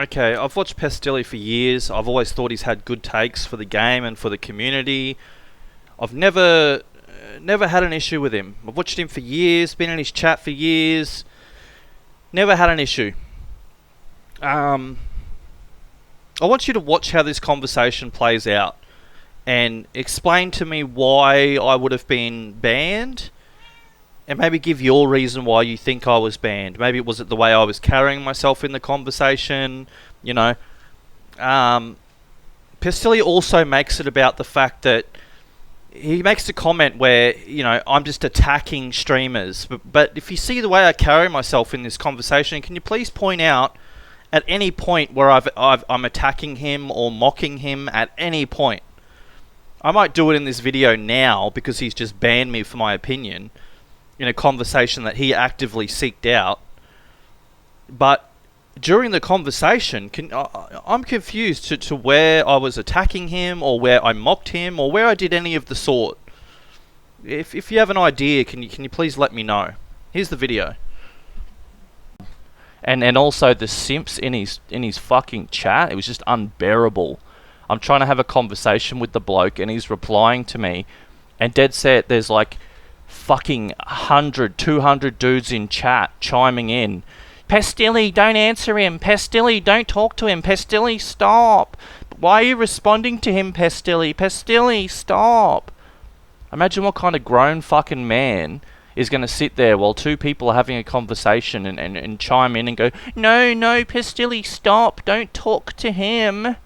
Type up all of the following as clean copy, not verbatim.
Okay, I've watched Pestily for years. I've always thought he's had good takes for the game and for the community. I've never had an issue with him. I've watched him for years, been in his chat for years. Never had an issue. I want you to watch how this conversation plays out and explain to me why I would have been banned, and maybe give your reason why you think I was banned. Maybe it was the way I was carrying myself in the conversation, you know. Pestily also makes it about the fact that he makes a comment where, I'm just attacking streamers. But if you see the way I carry myself in this conversation, can you please point out at any point where I'm attacking him or mocking him at any point? I might do it in this video now because he's just banned me for my opinion in a conversation that he actively seeked out. But during the conversation, I'm confused to where I was attacking him or where I mocked him or where I did any of the sort. If you have an idea, can you please let me know? Here's the video. And also the simps in his fucking chat, it was just unbearable. I'm trying to have a conversation with the bloke and he's replying to me, and dead set there's like fucking 100, 200 dudes in chat chiming in. Pestily, don't answer him. Pestily, don't talk to him. Pestily, stop. Why are you responding to him, Pestily? Pestily, stop. Imagine what kind of grown fucking man is going to sit there while two people are having a conversation and chime in and go, no, Pestily, stop. Don't talk to him.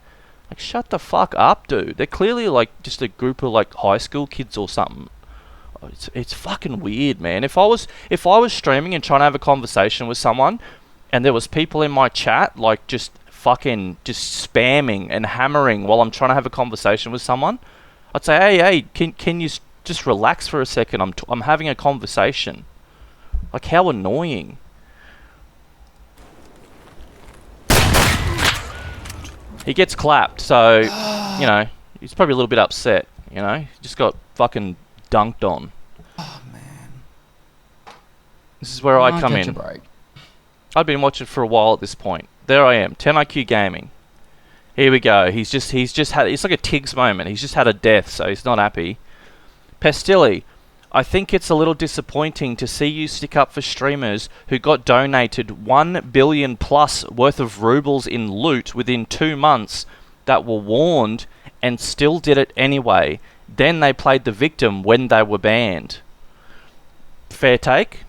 Like, shut the fuck up, dude. They're clearly like just a group of like high school kids or something. It's fucking weird, man. If I was streaming and trying to have a conversation with someone, and there was people in my chat like just spamming and hammering while I'm trying to have a conversation with someone, I'd say, hey, can you just relax for a second? I'm having a conversation. Like, how annoying. He gets clapped, so he's probably a little bit upset. He just got fucking dunked on. Oh man, this is where I come in. I've been watching for a while at this point. There I am, 10IQ Gaming. Here we go. He's just had, it's like a Tiggs moment. He's just had a death, so he's not happy. Pestily, I think it's a little disappointing to see you stick up for streamers who got donated 1 billion plus worth of rubles in loot within 2 months that were warned and still did it anyway. Then they played the victim when they were banned. Fair take?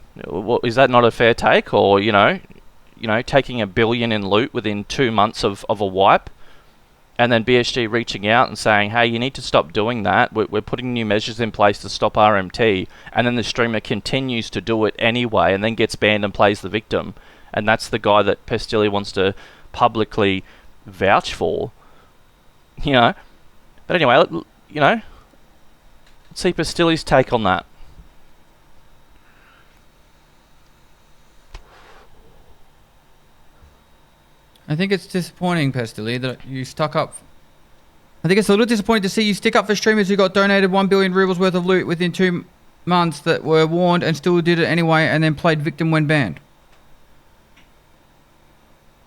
Is that not a fair take? Or, taking 1 billion in loot within 2 months of a wipe, and then BSG reaching out and saying, hey, you need to stop doing that. We're putting new measures in place to stop RMT. And then the streamer continues to do it anyway and then gets banned and plays the victim. And that's the guy that Pestily wants to publicly vouch for. But anyway, let's see Pestily's take on that. I think it's disappointing, Pestily, that you stuck up. I think it's a little disappointing to see you stick up for streamers who got donated 1 billion rubles worth of loot within 2 months that were warned and still did it anyway and then played victim when banned.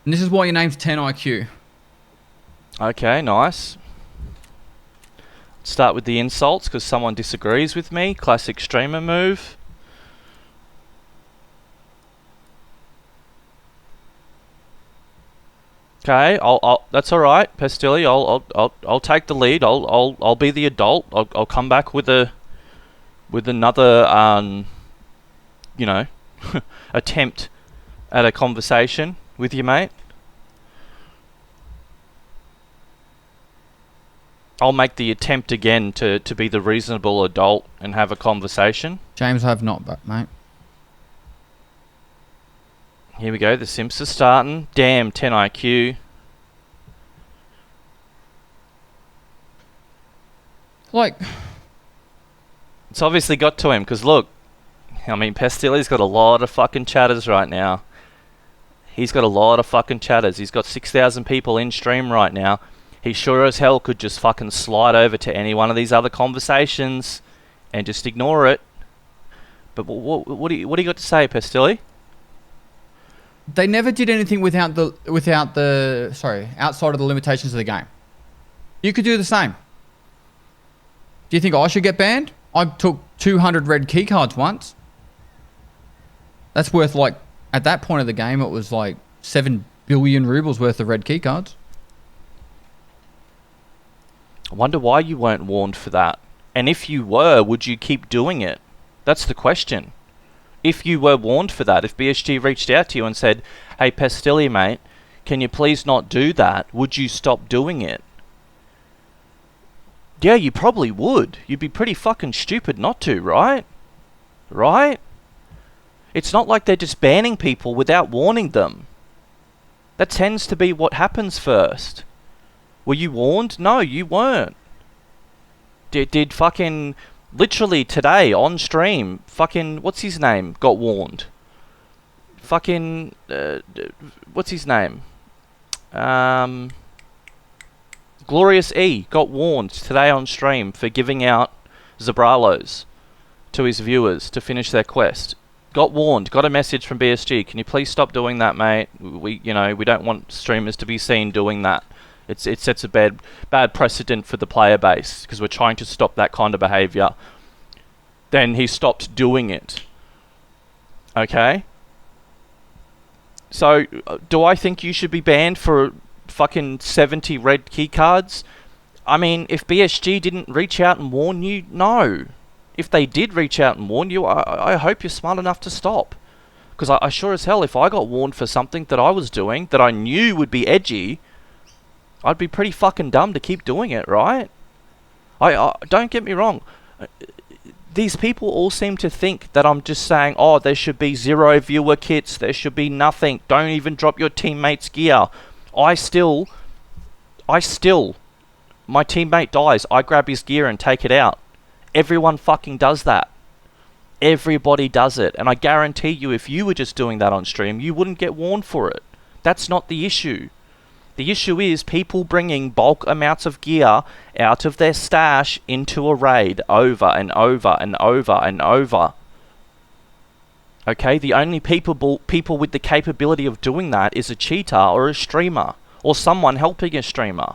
And this is why your name's 10IQ. Okay, nice. Let's start with the insults because someone disagrees with me. Classic streamer move. Okay, that's all right, Pestily. I'll take the lead. I'll be the adult. I'll come back with another attempt at a conversation with you, mate. I'll make the attempt again to be the reasonable adult and have a conversation. James, I have not, but mate. Here we go, the simps are starting. Damn, 10IQ. Like, it's obviously got to him, because look, Pestily's got a lot of fucking chatters right now. He's got a lot of fucking chatters. He's got 6,000 people in stream right now. He sure as hell could just fucking slide over to any one of these other conversations and just ignore it. But what do you got to say, Pestily? they never did anything outside of the limitations of the game. You could do the same. Do you think I should get banned? I took 200 red key cards once. That's worth like, at that point of the game, it was like 7 billion rubles worth of red key cards. I wonder why you weren't warned for that. And if you were, would you keep doing it? That's the question. If you were warned for that, if BSG reached out to you and said, hey, Pestily, mate, can you please not do that? Would you stop doing it? Yeah, you probably would. You'd be pretty fucking stupid not to, right? Right? It's not like they're just banning people without warning them. That tends to be what happens first. Were you warned? No, you weren't. Did fucking... Literally today, on stream, fucking... What's his name? Got warned. Fucking... what's his name? Glorious E got warned today on stream for giving out Zabralos to his viewers to finish their quest. Got warned, got a message from BSG. Can you please stop doing that, mate? We don't want streamers to be seen doing that. It sets a bad precedent for the player base because we're trying to stop that kind of behavior. Then he stopped doing it. Okay? So, do I think you should be banned for fucking 70 red key cards? I mean, if BSG didn't reach out and warn you, no. If they did reach out and warn you, I hope you're smart enough to stop. Because I sure as hell, if I got warned for something that I was doing that I knew would be edgy, I'd be pretty fucking dumb to keep doing it, right? I don't get me wrong. These people all seem to think that I'm just saying, oh, there should be 0 viewer kits, there should be nothing, don't even drop your teammate's gear. I still, my teammate dies, I grab his gear and take it out. Everyone fucking does that. Everybody does it. And I guarantee you, if you were just doing that on stream, you wouldn't get warned for it. That's not the issue. The issue is people bringing bulk amounts of gear out of their stash into a raid over and over and over and over. Okay, the only people with the capability of doing that is a cheater or a streamer or someone helping a streamer.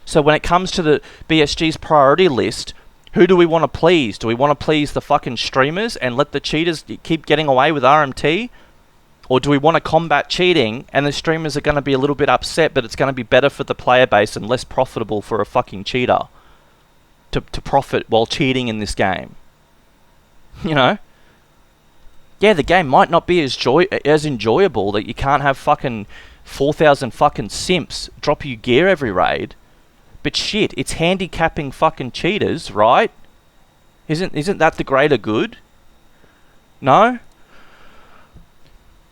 So when it comes to the BSG's priority list, who do we want to please? Do we want to please the fucking streamers and let the cheaters keep getting away with RMT? Or do we want to combat cheating and the streamers are going to be a little bit upset, but it's going to be better for the player base and less profitable for a fucking cheater to profit while cheating in this game? You know? Yeah, the game might not be as enjoyable that you can't have fucking 4,000 fucking simps drop you gear every raid. But shit, it's handicapping fucking cheaters, right? Isn't that the greater good? No?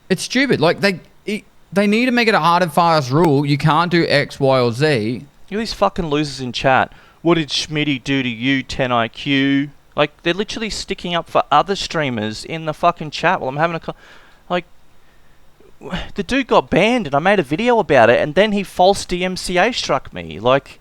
It's stupid. Like, they need to make it a hard and fast rule. You can't do X, Y, or Z. You these fucking losers in chat. What did Schmitty do to you, 10IQ? Like, they're literally sticking up for other streamers in the fucking chat while I'm having a... Like, the dude got banned and I made a video about it and then he false DMCA struck me. Like,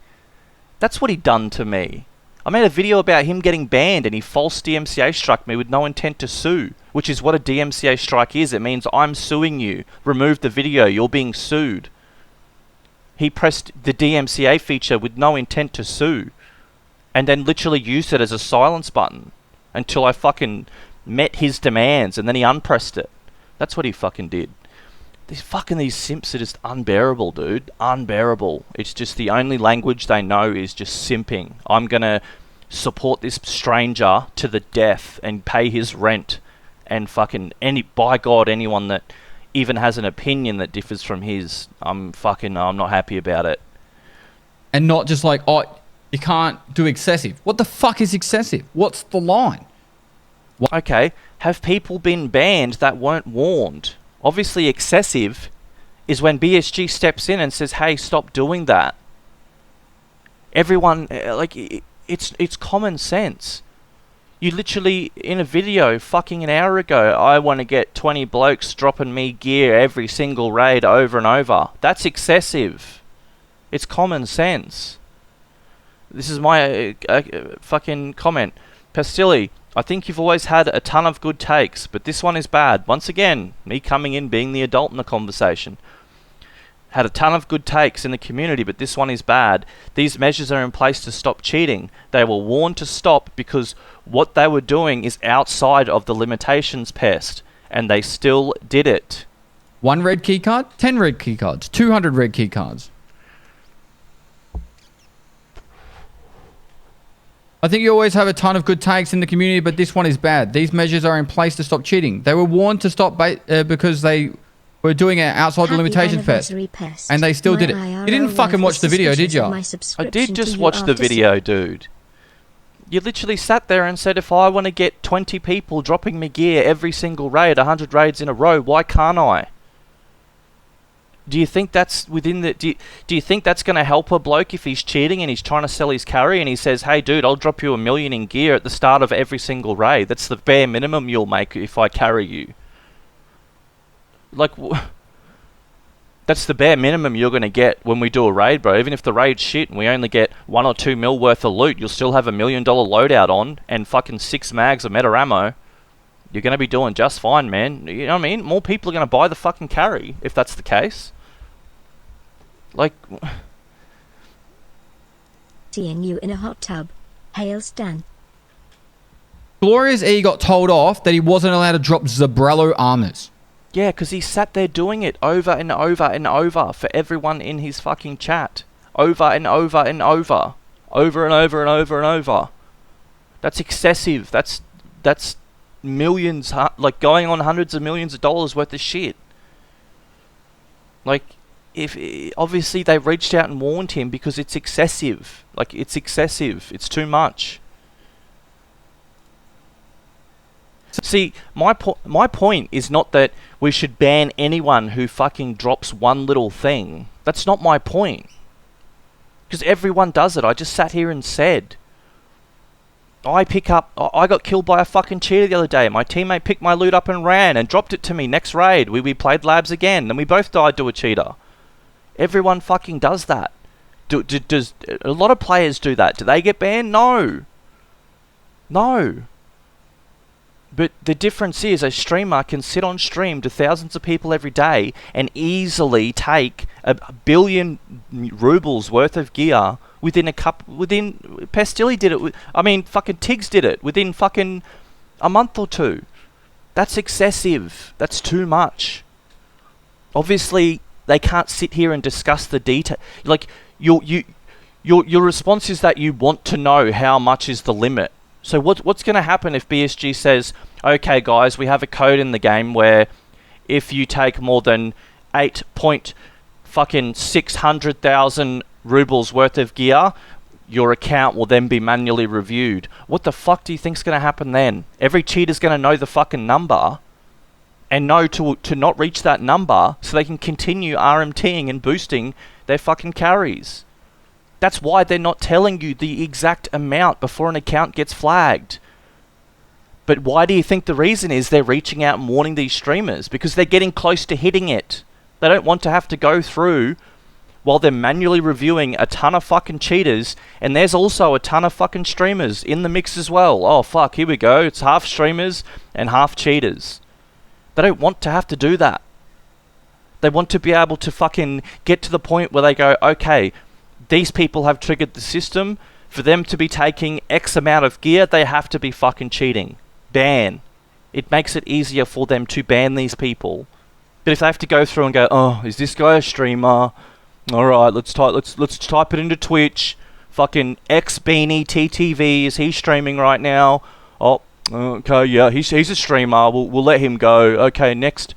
that's what he done to me. I made a video about him getting banned and he false DMCA struck me with no intent to sue, which is what a DMCA strike is. It means I'm suing you. Remove the video. You're being sued. He pressed the DMCA feature with no intent to sue and then literally used it as a silence button until I fucking met his demands and then he unpressed it. That's what he fucking did. These simps are just unbearable, dude. Unbearable. It's just the only language they know is just simping. I'm gonna support this stranger to the death and pay his rent and fucking by God, anyone that even has an opinion that differs from his, I'm not happy about it. And not just like, oh, you can't do excessive. What the fuck is excessive? What's the line? Okay, have people been banned that weren't warned? Obviously excessive is when BSG steps in and says, hey, stop doing that. Everyone, like, it's common sense. You literally, in a video fucking an hour ago, I want to get 20 blokes dropping me gear every single raid over and over. That's excessive. It's common sense. This is my fucking comment. Pestily, I think you've always had a ton of good takes, but this one is bad. Once again, me coming in being the adult in the conversation. Had a ton of good takes in the community, but this one is bad. These measures are in place to stop cheating. They were warned to stop because what they were doing is outside of the limitations, Pest, and they still did it. 1 red key card, 10 red key cards, 200 red key cards. I think you always have a ton of good takes in the community, but this one is bad. These measures are in place to stop cheating. They were warned to stop because they were doing it outside the limitations, Pest, and they still did it. You didn't fucking watch the video, did you? I did just watch the video, dude. You literally sat there and said, if I want to get 20 people dropping me gear every single raid, 100 raids in a row, why can't I? Do you think that's within the... Do you think that's going to help a bloke if he's cheating and he's trying to sell his carry and he says, hey, dude, I'll drop you $1 million in gear at the start of every single raid. That's the bare minimum you'll make if I carry you. Like... That's the bare minimum you're going to get when we do a raid, bro. Even if the raid's shit and we only get 1 or 2 mil worth of loot, you'll still have $1 million loadout on and fucking 6 mags of meta ammo. You're going to be doing just fine, man. You know what I mean? More people are going to buy the fucking carry if that's the case. Like... Seeing you in a hot tub. Hail Stan. Glorious E got told off that he wasn't allowed to drop Zabrello armors. Yeah, because he sat there doing it over and over and over for everyone in his fucking chat. Over and over and over. Over and over and over and over. That's excessive. That's millions, like going on hundreds of millions of dollars worth of shit. Like, obviously they reached out and warned him because it's excessive. Like, it's excessive. It's too much. See, my point is not that we should ban anyone who fucking drops one little thing. That's not my point. Because everyone does it. I just sat here and said. I got killed by a fucking cheater the other day. My teammate picked my loot up and ran and dropped it to me next raid. We played labs again and we both died to a cheater. Everyone fucking does that. Does a lot of players do that? Do they get banned? No. No. But the difference is a streamer can sit on stream to thousands of people every day and easily take $1 billion rubles worth of gear within Pestily did it. Fucking Tiggs did it within fucking a month or two. That's excessive. That's too much. Obviously, they can't sit here and discuss the detail. Like your response is that you want to know how much is the limit. So what's going to happen if BSG says, okay guys, we have a code in the game where if you take more than 600,000 rubles worth of gear, your account will then be manually reviewed. What the fuck do you think's going to happen then? Every cheater's going to know the fucking number and know to not reach that number so they can continue RMTing and boosting their fucking carries. That's why they're not telling you the exact amount before an account gets flagged. But why do you think the reason is they're reaching out and warning these streamers? Because they're getting close to hitting it. They don't want to have to go through while they're manually reviewing a ton of fucking cheaters, and there's also a ton of fucking streamers in the mix as well. Oh fuck, here we go. It's half streamers and half cheaters. They don't want to have to do that. They want to be able to fucking get to the point where they go, okay, these people have triggered the system. For them to be taking X amount of gear, they have to be fucking cheating. Ban. It makes it easier for them to ban these people. But if they have to go through and go, oh, is this guy a streamer? Alright, let's type it into Twitch. Fucking X Beanie TTV, is he streaming right now? Oh, okay, yeah, he's a streamer. We'll let him go. Okay, next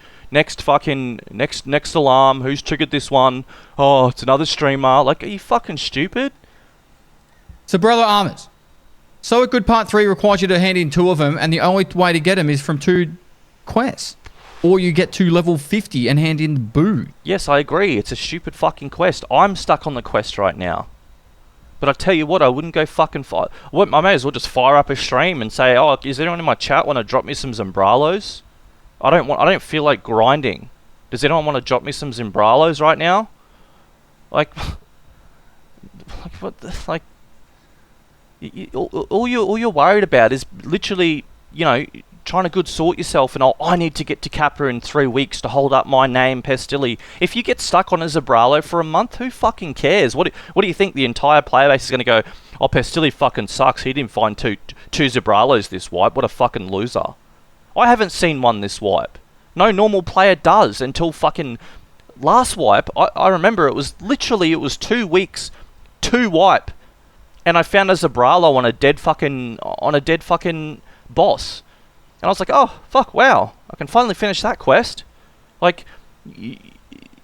alarm. Who's triggered this one? Oh, it's another streamer. Like, are you fucking stupid? Zabrello armors. So a good part 3 requires you to hand in 2 of them, and the only way to get them is from 2 quests. Or you get to level 50 and hand in the boo. Yes, I agree. It's a stupid fucking quest. I'm stuck on the quest right now. But I tell you what, I wouldn't go fucking fire. I may as well just fire up a stream and say, oh, is anyone in my chat want to drop me some Zimbralos? I don't feel like grinding. Does anyone want to drop me some Zimbralos right now? Like, all you're worried about is literally you know, trying to good sort yourself and I need to get to Kappa in 3 weeks to hold up my name, Pestily. If you get stuck on a Zabralo for a month, who fucking cares? What do you think the entire player base is going to go, oh, Pestily fucking sucks, he didn't find two Zabralos this wipe, what a fucking loser. I haven't seen one this wipe. No normal player does until fucking last wipe. I remember it was 2 weeks, 2 wipe, and I found a Zabralo on a dead fucking boss. And I was like, oh, fuck, wow, I can finally finish that quest. Like, you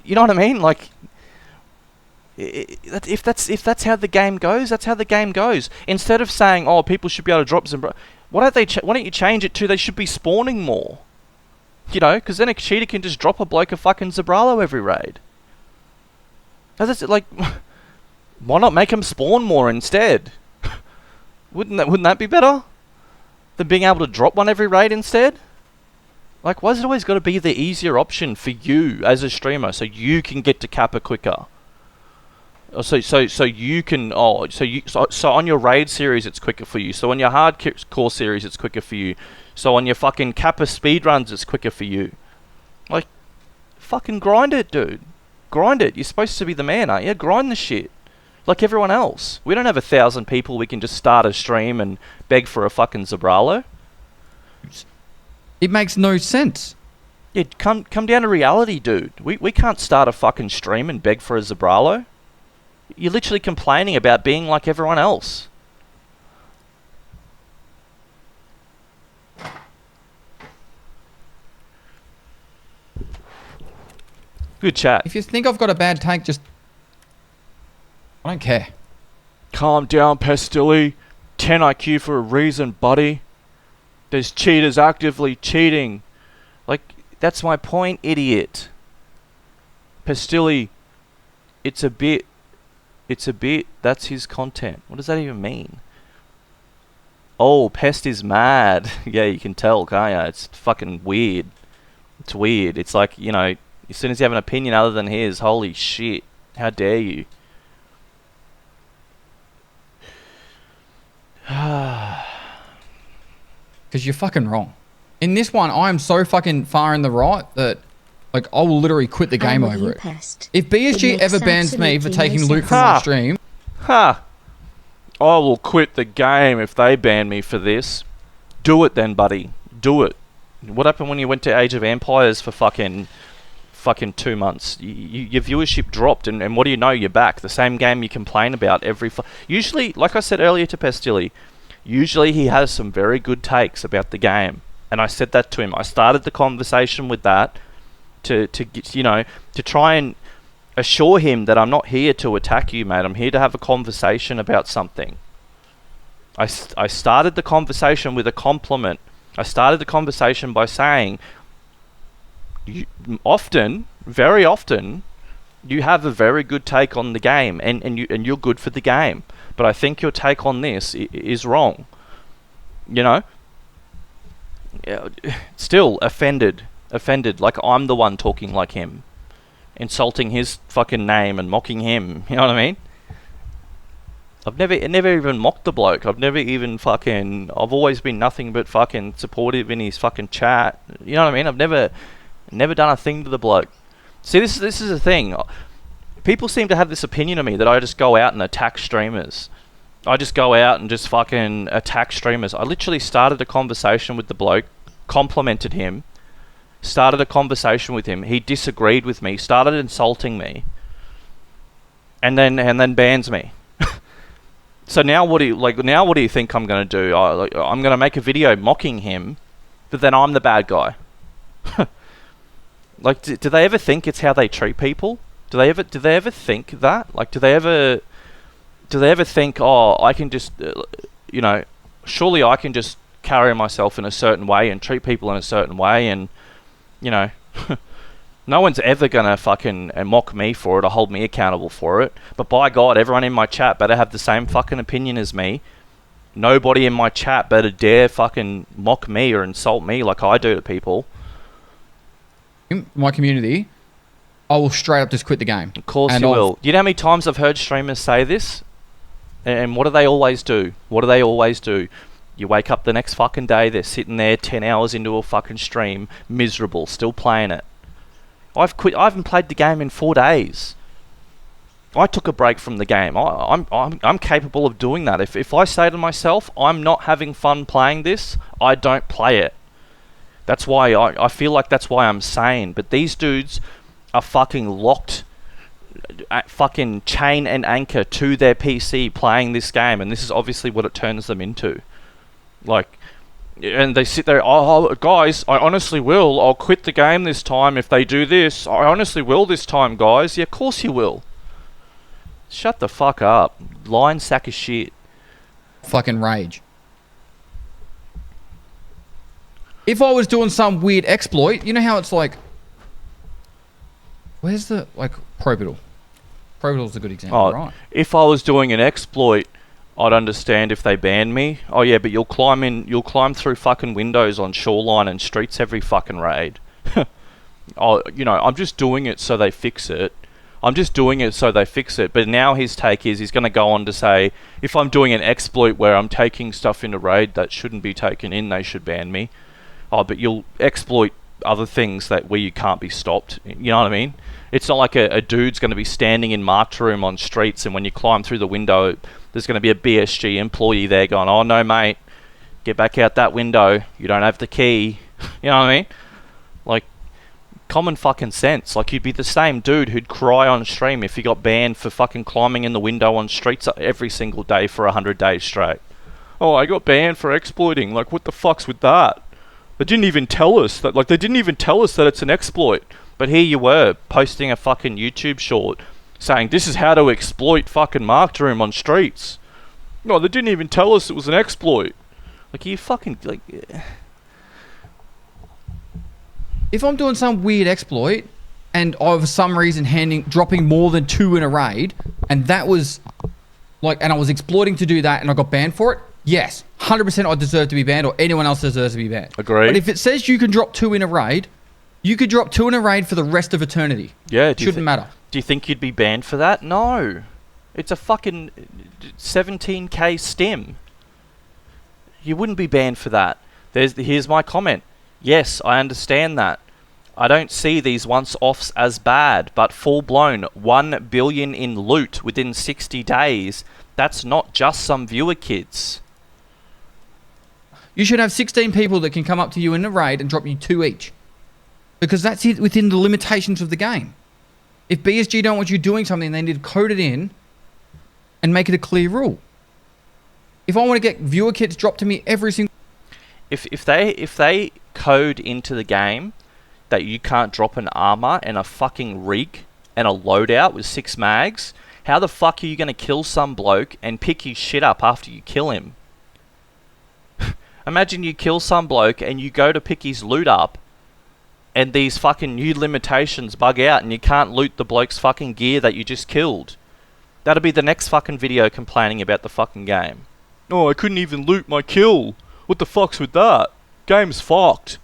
know what I mean? Like, if that's how the game goes, that's how the game goes. Instead of saying, oh, people should be able to drop Zabralo, why don't you change it to they should be spawning more? You know, because then a cheater can just drop a bloke a fucking Zabralo every raid. That's like, why not make them spawn more instead? Wouldn't that be better than being able to drop one every raid instead? Like, why's it always got to be the easier option for you as a streamer so you can get to Kappa quicker? So you can so on your raid series it's quicker for you. So on your hardcore series it's quicker for you. So on your fucking Kappa speedruns it's quicker for you. Like, fucking grind it, dude. Grind it. You're supposed to be the man, aren't you? Grind the shit. Like everyone else. We don't have 1,000 people we can just start a stream and beg for a fucking Zabralo. It makes no sense. Yeah, come down to reality, dude. We can't start a fucking stream and beg for a Zabralo. You're literally complaining about being like everyone else. Good chat. If you think I've got a bad take, just... I don't care. Calm down, Pestily. 10 IQ for a reason, buddy. There's cheaters actively cheating. Like, that's my point, idiot. Pestily, it's a bit, that's his content. What does that even mean? Oh, Pest is mad. Yeah, you can tell, can't you? It's fucking weird. It's weird. It's like, you know, as soon as you have an opinion other than his, holy shit. How dare you? Because you're fucking wrong. In this one, I am so fucking far in the right that, like, I will literally quit the game over it. Pest. If BSG ever bans me for taking loot from my stream... Ha! I will quit the game if they ban me for this. Do it then, buddy. Do it. What happened when you went to Age of Empires for fucking 2 months? Your viewership dropped, and what do you know? You're back. The same game you complain about every... Usually, like I said earlier to Pestily, usually he has some very good takes about the game. And I said that to him. I started the conversation with that to get, you know, to try and assure him that I'm not here to attack you, mate. I'm here to have a conversation about something. I started the conversation with a compliment. I started the conversation by saying, very often, you have a very good take on the game, and you're good for the game. But I think your take on this is wrong. You know? Still offended. Like I'm the one talking like him. Insulting his fucking name and mocking him. You know what I mean? I've never even mocked the bloke. I've always been nothing but fucking supportive in his fucking chat. You know what I mean? I've never done a thing to the bloke. See, this is the thing. People seem to have this opinion of me that I just go out and attack streamers. I just go out and just fucking attack streamers. I literally started a conversation with the bloke, complimented him, started a conversation with him. He disagreed with me, started insulting me, and then bans me. So now what do you think I'm going to do? I'm going to make a video mocking him, but then I'm the bad guy. Like, do they ever think it's how they treat people? Do they ever think that? Like, do they ever think, oh, I can just, you know, surely I can just carry myself in a certain way and treat people in a certain way, and, you know, no one's ever gonna fucking mock me for it or hold me accountable for it. But by God, everyone in my chat better have the same fucking opinion as me. Nobody in my chat better dare fucking mock me or insult me like I do to people. In my community, I will straight up just quit the game. Of course you will. Do you know how many times I've heard streamers say this? And what do they always do? You wake up the next fucking day, they're sitting there 10 hours into a fucking stream, miserable, still playing it. I've quit. I haven't played the game in 4 days. I took a break from the game. I'm capable of doing that. If I say to myself, I'm not having fun playing this, I don't play it. That's why I feel like that's why I'm sane. But these dudes are fucking locked, at fucking chain and anchor to their PC playing this game, and this is obviously what it turns them into. Like, and they sit there, oh, guys, I honestly will. I'll quit the game this time if they do this. I honestly will this time, guys. Yeah, of course you will. Shut the fuck up. Lying sack of shit. Fucking rage. If I was doing some weird exploit, you know how it's like... Where's the... Like, Probital. Probital's a good example, right? If I was doing an exploit, I'd understand if they banned me. Oh yeah, but you'll climb through fucking windows on Shoreline and Streets every fucking raid. Oh, you know, I'm just doing it so they fix it. But now his take is he's going to go on to say, if I'm doing an exploit where I'm taking stuff into raid that shouldn't be taken in, they should ban me. Oh, but you'll exploit other things where you can't be stopped. You know what I mean? It's not like a dude's going to be standing in Marked Room on Streets, and when you climb through the window, there's going to be a BSG employee there going, oh no mate, get back out that window, you don't have the key. You know what I mean? Like, common fucking sense. Like, you'd be the same dude who'd cry on stream if you got banned for fucking climbing in the window on Streets every single day for 100 days straight. Oh, I got banned for exploiting. Like, what the fuck's with that? They didn't even tell us that. Like, they didn't even tell us that it's an exploit. But here you were, posting a fucking YouTube short saying, this is how to exploit fucking Marked Room on Streets. No, they didn't even tell us it was an exploit. Like, you fucking, like... If I'm doing some weird exploit, and I, for some reason, dropping more than 2 in a raid, and that was, like, and I was exploiting to do that, and I got banned for it, yes, 100% I deserve to be banned, or anyone else deserves to be banned. Agree. But if it says you can drop 2 in a raid, you could drop 2 in a raid for the rest of eternity. Yeah, it shouldn't matter. Do you think you'd be banned for that? No. It's a fucking 17k stim. You wouldn't be banned for that. Here's my comment. Yes, I understand that. I don't see these once-offs as bad, but full-blown 1 billion in loot within 60 days, that's not just some viewer kids. You should have 16 people that can come up to you in a raid and drop you 2 each. Because that's it within the limitations of the game. If BSG don't want you doing something, they need to code it in and make it a clear rule. If I want to get viewer kits dropped to me every single... If they code into the game that you can't drop an armor and a fucking rig and a loadout with 6 mags, how the fuck are you going to kill some bloke and pick his shit up after you kill him? Imagine you kill some bloke and you go to pick his loot up and these fucking new limitations bug out and you can't loot the bloke's fucking gear that you just killed. That'll be the next fucking video complaining about the fucking game. Oh, I couldn't even loot my kill. What the fuck's with that? Game's fucked.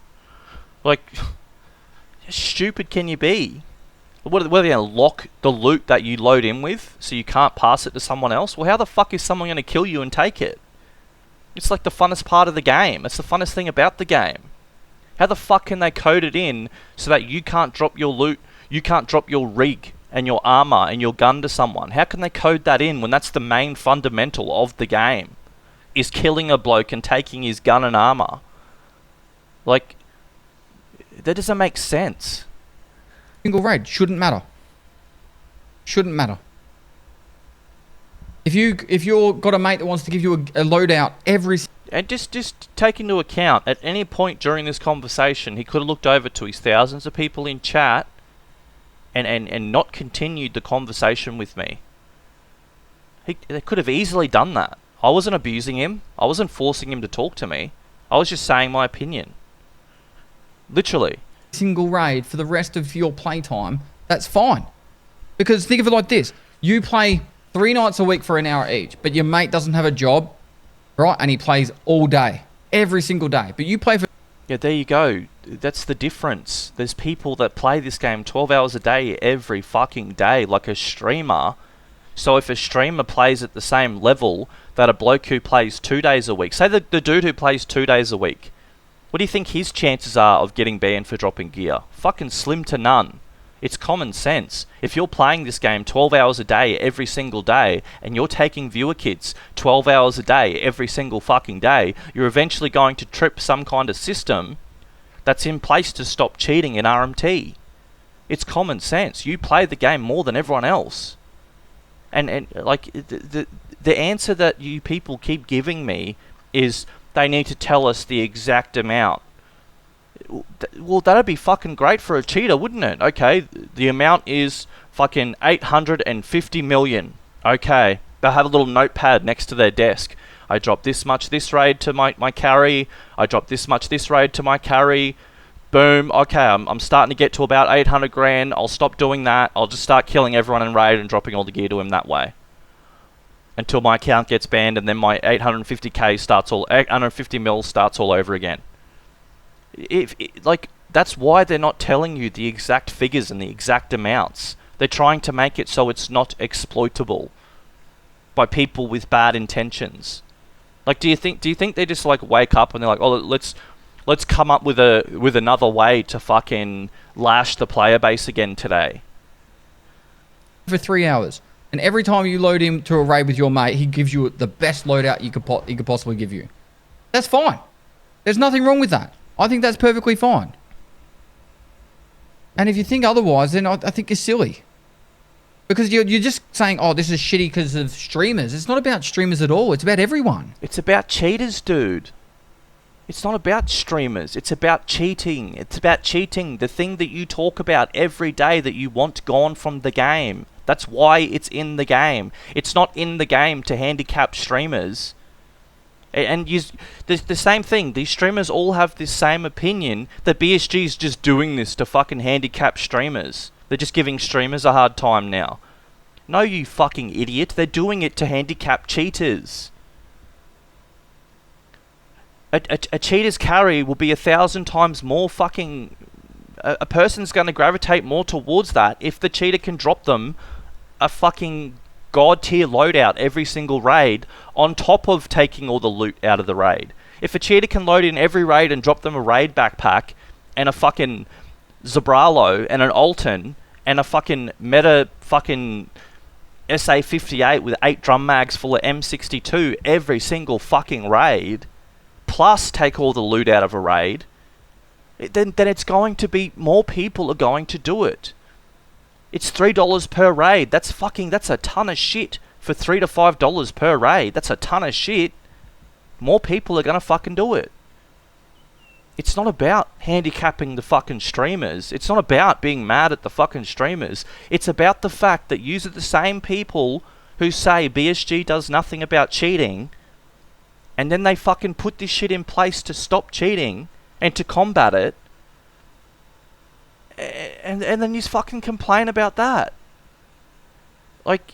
Like, how stupid can you be? What are they going to lock the loot that you load in with so you can't pass it to someone else? Well, how the fuck is someone going to kill you and take it? It's like the funnest part of the game. It's the funnest thing about the game. How the fuck can they code it in so that you can't drop your loot, you can't drop your rig and your armor and your gun to someone? How can they code that in when that's the main fundamental of the game? Is killing a bloke and taking his gun and armor. Like, that doesn't make sense. Single raid shouldn't matter. Shouldn't matter. If you're got a mate that wants to give you a loadout every... And just take into account, at any point during this conversation, he could have looked over to his thousands of people in chat and not continued the conversation with me. They could have easily done that. I wasn't abusing him. I wasn't forcing him to talk to me. I was just saying my opinion. Literally. Single raid for the rest of your playtime, that's fine. Because think of it like this. You play 3 nights a week for an hour each, but your mate doesn't have a job, right? And he plays all day, every single day. But you play for... Yeah, there you go. That's the difference. There's people that play this game 12 hours a day every fucking day, like a streamer. So if a streamer plays at the same level that a bloke who plays 2 days a week, say the dude who plays 2 days a week, what do you think his chances are of getting banned for dropping gear? Fucking slim to none. It's common sense. If you're playing this game 12 hours a day every single day, and you're taking viewer kits 12 hours a day every single fucking day, you're eventually going to trip some kind of system that's in place to stop cheating in RMT. It's common sense. You play the game more than everyone else. And like, the answer that you people keep giving me is they need to tell us the exact amount. Well, that'd be fucking great for a cheater, wouldn't it? Okay, the amount is fucking 850 million. Okay, they'll have a little notepad next to their desk. I drop this much this raid to my carry. I drop this much this raid to my carry. Boom. Okay, I'm starting to get to about 800 grand. I'll stop doing that. I'll just start killing everyone in raid and dropping all the gear to him that way. Until my account gets banned, and then my 850 mil starts all over again. Like, that's why they're not telling you the exact figures and the exact amounts. They're trying to make it so it's not exploitable by people with bad intentions. Like, do you think they just like wake up and they're like, oh, let's come up with another way to fucking lash the player base again today? For 3 hours, and every time you load him to a raid with your mate, he gives you the best loadout he could possibly give you. That's fine. There's nothing wrong with that. I think that's perfectly fine. And if you think otherwise, then I think you're silly. Because you're just saying, oh, this is shitty because of streamers. It's not about streamers at all. It's about everyone. It's about cheaters, dude. It's not about streamers. It's about cheating. It's about cheating. The thing that you talk about every day that you want gone from the game. That's why it's in the game. It's not in the game to handicap streamers. And the same thing. These streamers all have this same opinion that BSG is just doing this to fucking handicap streamers. They're just giving streamers a hard time now. No, you fucking idiot. They're doing it to handicap cheaters. A cheater's carry will be 1,000 times more fucking... A person's going to gravitate more towards that if the cheater can drop them a fucking god tier loadout every single raid on top of taking all the loot out of the raid. If a cheater can load in every raid and drop them a raid backpack and a fucking Zabralo and an Alton and a fucking meta fucking SA-58 with 8 drum mags full of M62 every single fucking raid, plus take all the loot out of a raid, then it's going to be, more people are going to do it. It's $3 per raid. That's a ton of shit for $3 to $5 per raid. That's a ton of shit. More people are gonna fucking do it. It's not about handicapping the fucking streamers. It's not about being mad at the fucking streamers. It's about the fact that you are the same people who say BSG does nothing about cheating, and then they fucking put this shit in place to stop cheating and to combat it. And then you fucking complain about that. Like,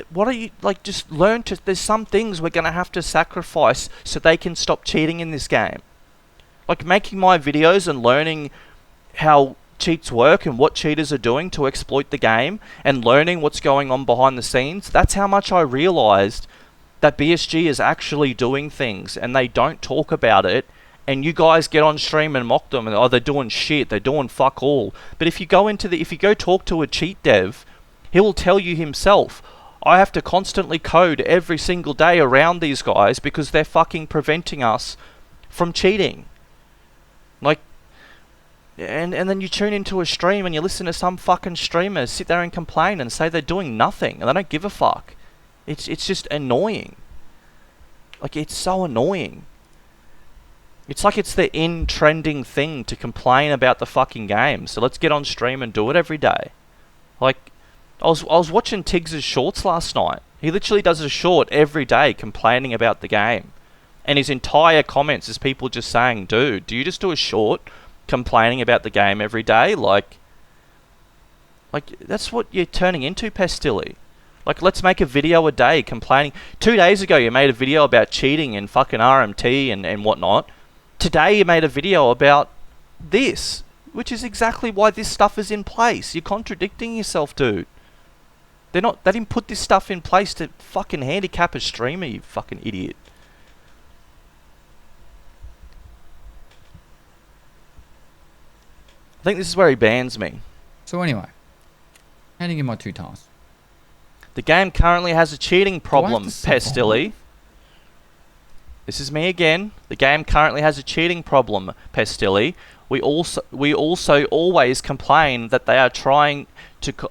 what are you, like, just learn to, there's some things we're going to have to sacrifice so they can stop cheating in this game. Like, making my videos and learning how cheats work and what cheaters are doing to exploit the game and learning what's going on behind the scenes, that's how much I realized that BSG is actually doing things and they don't talk about it. And you guys get on stream and mock them, and oh, they're doing shit, they're doing fuck all. But if you go talk to a cheat dev, he will tell you himself, I have to constantly code every single day around these guys because they're fucking preventing us from cheating. Like, and then you tune into a stream and you listen to some fucking streamers sit there and complain and say they're doing nothing and they don't give a fuck. It's just annoying. Like, it's so annoying. It's like it's the in-trending thing to complain about the fucking game. So let's get on stream and do it every day. Like, I was watching Tiggs' shorts last night. He literally does a short every day complaining about the game. And his entire comments is people just saying, dude, do you just do a short complaining about the game every day? Like that's what you're turning into, Pestily. Like, let's make a video a day complaining. 2 days ago, you made a video about cheating and fucking RMT and whatnot. Today you made a video about this, which is exactly why this stuff is in place. You're contradicting yourself, dude. They didn't put this stuff in place to fucking handicap a streamer, you fucking idiot. I think this is where he bans me. So anyway, handing in my 2 tasks. The game currently has a cheating problem, Pestily. survive? This is me again. The game currently has a cheating problem, Pestily. We also always complain that they are trying to...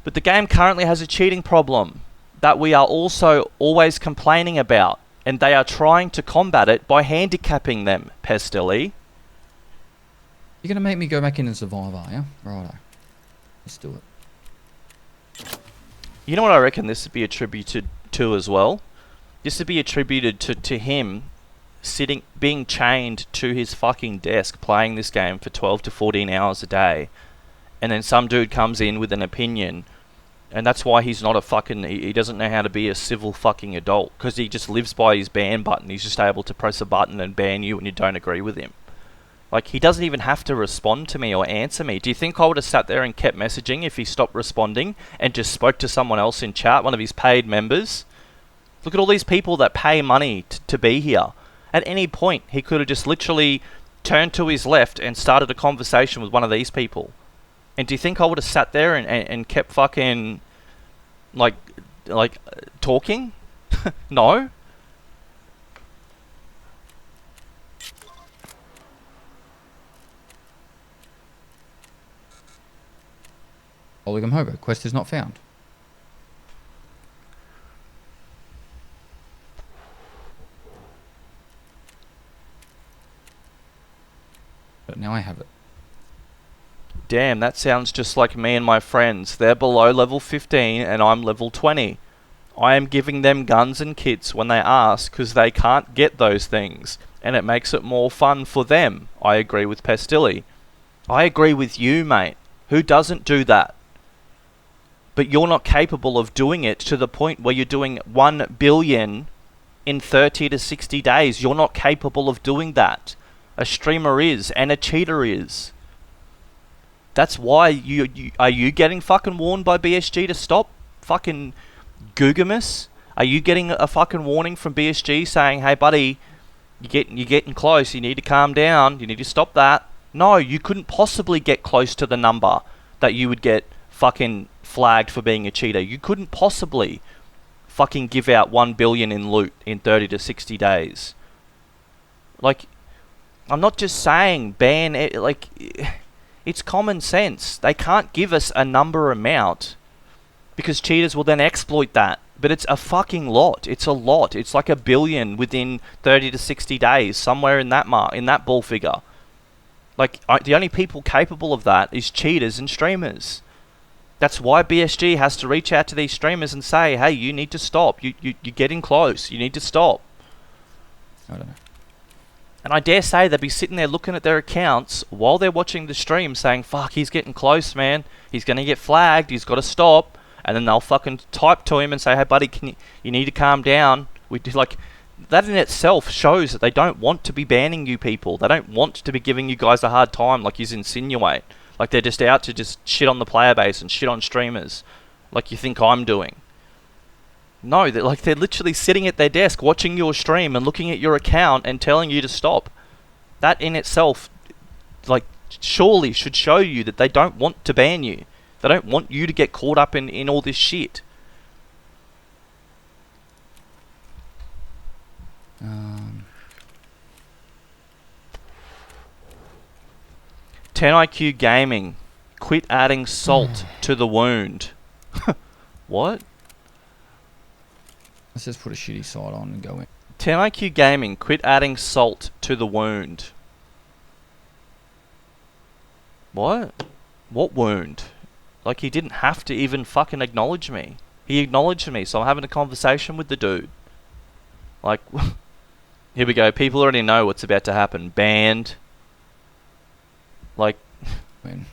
But the game currently has a cheating problem that we are also always complaining about. And they are trying to combat it by handicapping them, Pestily. You're gonna make me go back in and survive, are you? Righto. Let's do it. You know what I reckon this would be attributed to as well? This would be attributed to him being chained to his fucking desk playing this game for 12 to 14 hours a day. And then some dude comes in with an opinion. And that's why he's not a fucking... He doesn't know how to be a civil fucking adult. Because he just lives by his ban button. He's just able to press a button and ban you when you don't agree with him. Like, he doesn't even have to respond to me or answer me. Do you think I would have sat there and kept messaging if he stopped responding and just spoke to someone else in chat, one of his paid members? Look at all these people that pay money to be here. At any point, he could have just literally turned to his left and started a conversation with one of these people. And do you think I would have sat there and kept fucking, like talking? No. Oligum Hobo. Quest is not found. But now I have it. Damn, that sounds just like me and my friends. They're below level 15 and I'm level 20. I am giving them guns and kits when they ask because they can't get those things. And it makes it more fun for them. I agree with Pestily. I agree with you, mate. Who doesn't do that? But you're not capable of doing it to the point where you're doing 1 billion in 30 to 60 days. You're not capable of doing that. A streamer is, and a cheater is. That's why are you getting fucking warned by BSG to stop? Fucking Googamus? Are you getting a fucking warning from BSG saying, hey buddy, you're getting close, you need to calm down, you need to stop that? No, you couldn't possibly get close to the number that you would get fucking flagged for being a cheater. You couldn't possibly fucking give out 1 billion in loot in 30 to 60 days. Like, I'm not just saying ban it, like, it's common sense. They can't give us a number amount because cheaters will then exploit that. But it's a fucking lot. It's a lot. It's like 1 billion within 30 to 60 days, somewhere in that in that ball figure. Like, the only people capable of that is cheaters and streamers. That's why BSG has to reach out to these streamers and say, hey, you need to stop. You're getting close. You need to stop. I don't know. And I dare say they'll be sitting there looking at their accounts while they're watching the stream saying, fuck, he's getting close, man. He's going to get flagged. He's got to stop. And then they'll fucking type to him and say, hey, buddy, you need to calm down. That in itself shows that they don't want to be banning you people. They don't want to be giving you guys a hard time like you insinuate. Like they're just out to just shit on the player base and shit on streamers like you think I'm doing. No, they're literally sitting at their desk watching your stream and looking at your account and telling you to stop. That in itself, like, surely should show you that they don't want to ban you. They don't want you to get caught up in all this shit. 10 IQ Gaming, quit adding salt to the wound. What? Let's just put a shitty side on and go in. 10 IQ Gaming, quit adding salt to the wound. What? What wound? Like, he didn't have to even fucking acknowledge me. He acknowledged me, so I'm having a conversation with the dude. Like, here we go. People already know what's about to happen. Banned. Like, When?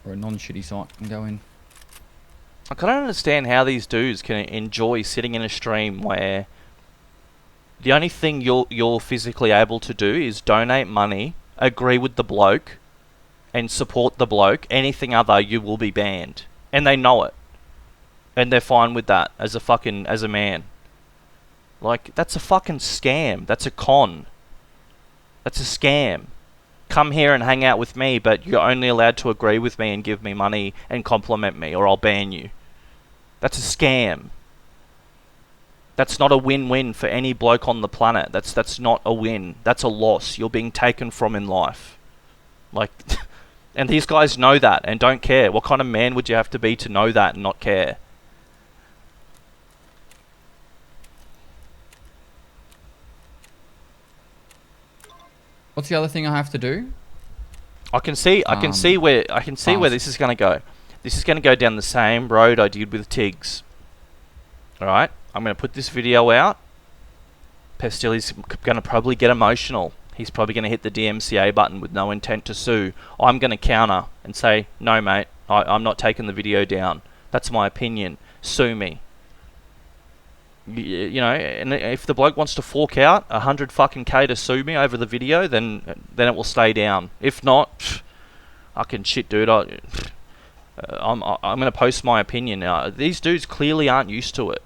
Or a non-shitty site can go in. I don't understand how these dudes can enjoy sitting in a stream where the only thing you're physically able to do is donate money, agree with the bloke, and support the bloke. Anything other, you will be banned. And they know it. And they're fine with that as a man. Like, that's a fucking scam. That's a con. That's a scam. Come here and hang out with me, but you're only allowed to agree with me and give me money and compliment me, or I'll ban you. That's a scam. That's not a win-win for any bloke on the planet. That's not a win. That's a loss. You're being taken from in life. Like, and these guys know that and don't care. What kind of man would you have to be to know that and not care? What's the other thing I have to do? I can see where this is going to go. This is going to go down the same road I did with Tiggs. All right, I'm going to put this video out. Pestyly's going to probably get emotional. He's probably going to hit the DMCA button with no intent to sue. I'm going to counter and say, no, mate, I'm not taking the video down. That's my opinion. Sue me. You know, and if the bloke wants to fork out 100 fucking K to sue me over the video, then it will stay down. If not, I can shit, dude. I'm going to post my opinion now. These dudes clearly aren't used to it.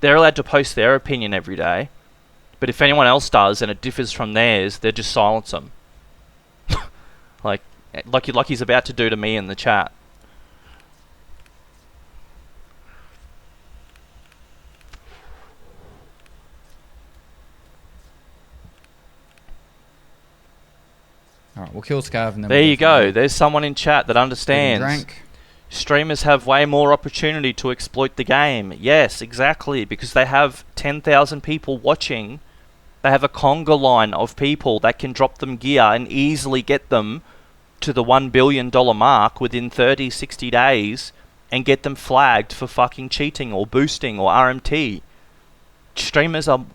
They're allowed to post their opinion every day, but if anyone else does and it differs from theirs, they just silence them. like he's about to do to me in the chat. Alright, we'll kill Scav and then there you go. There's someone in chat that understands. Streamers have way more opportunity to exploit the game. Yes, exactly. Because they have 10,000 people watching. They have a conga line of people that can drop them gear and easily get them to the $1 billion mark within 30, 60 days and get them flagged for fucking cheating or boosting or RMT. Streamers are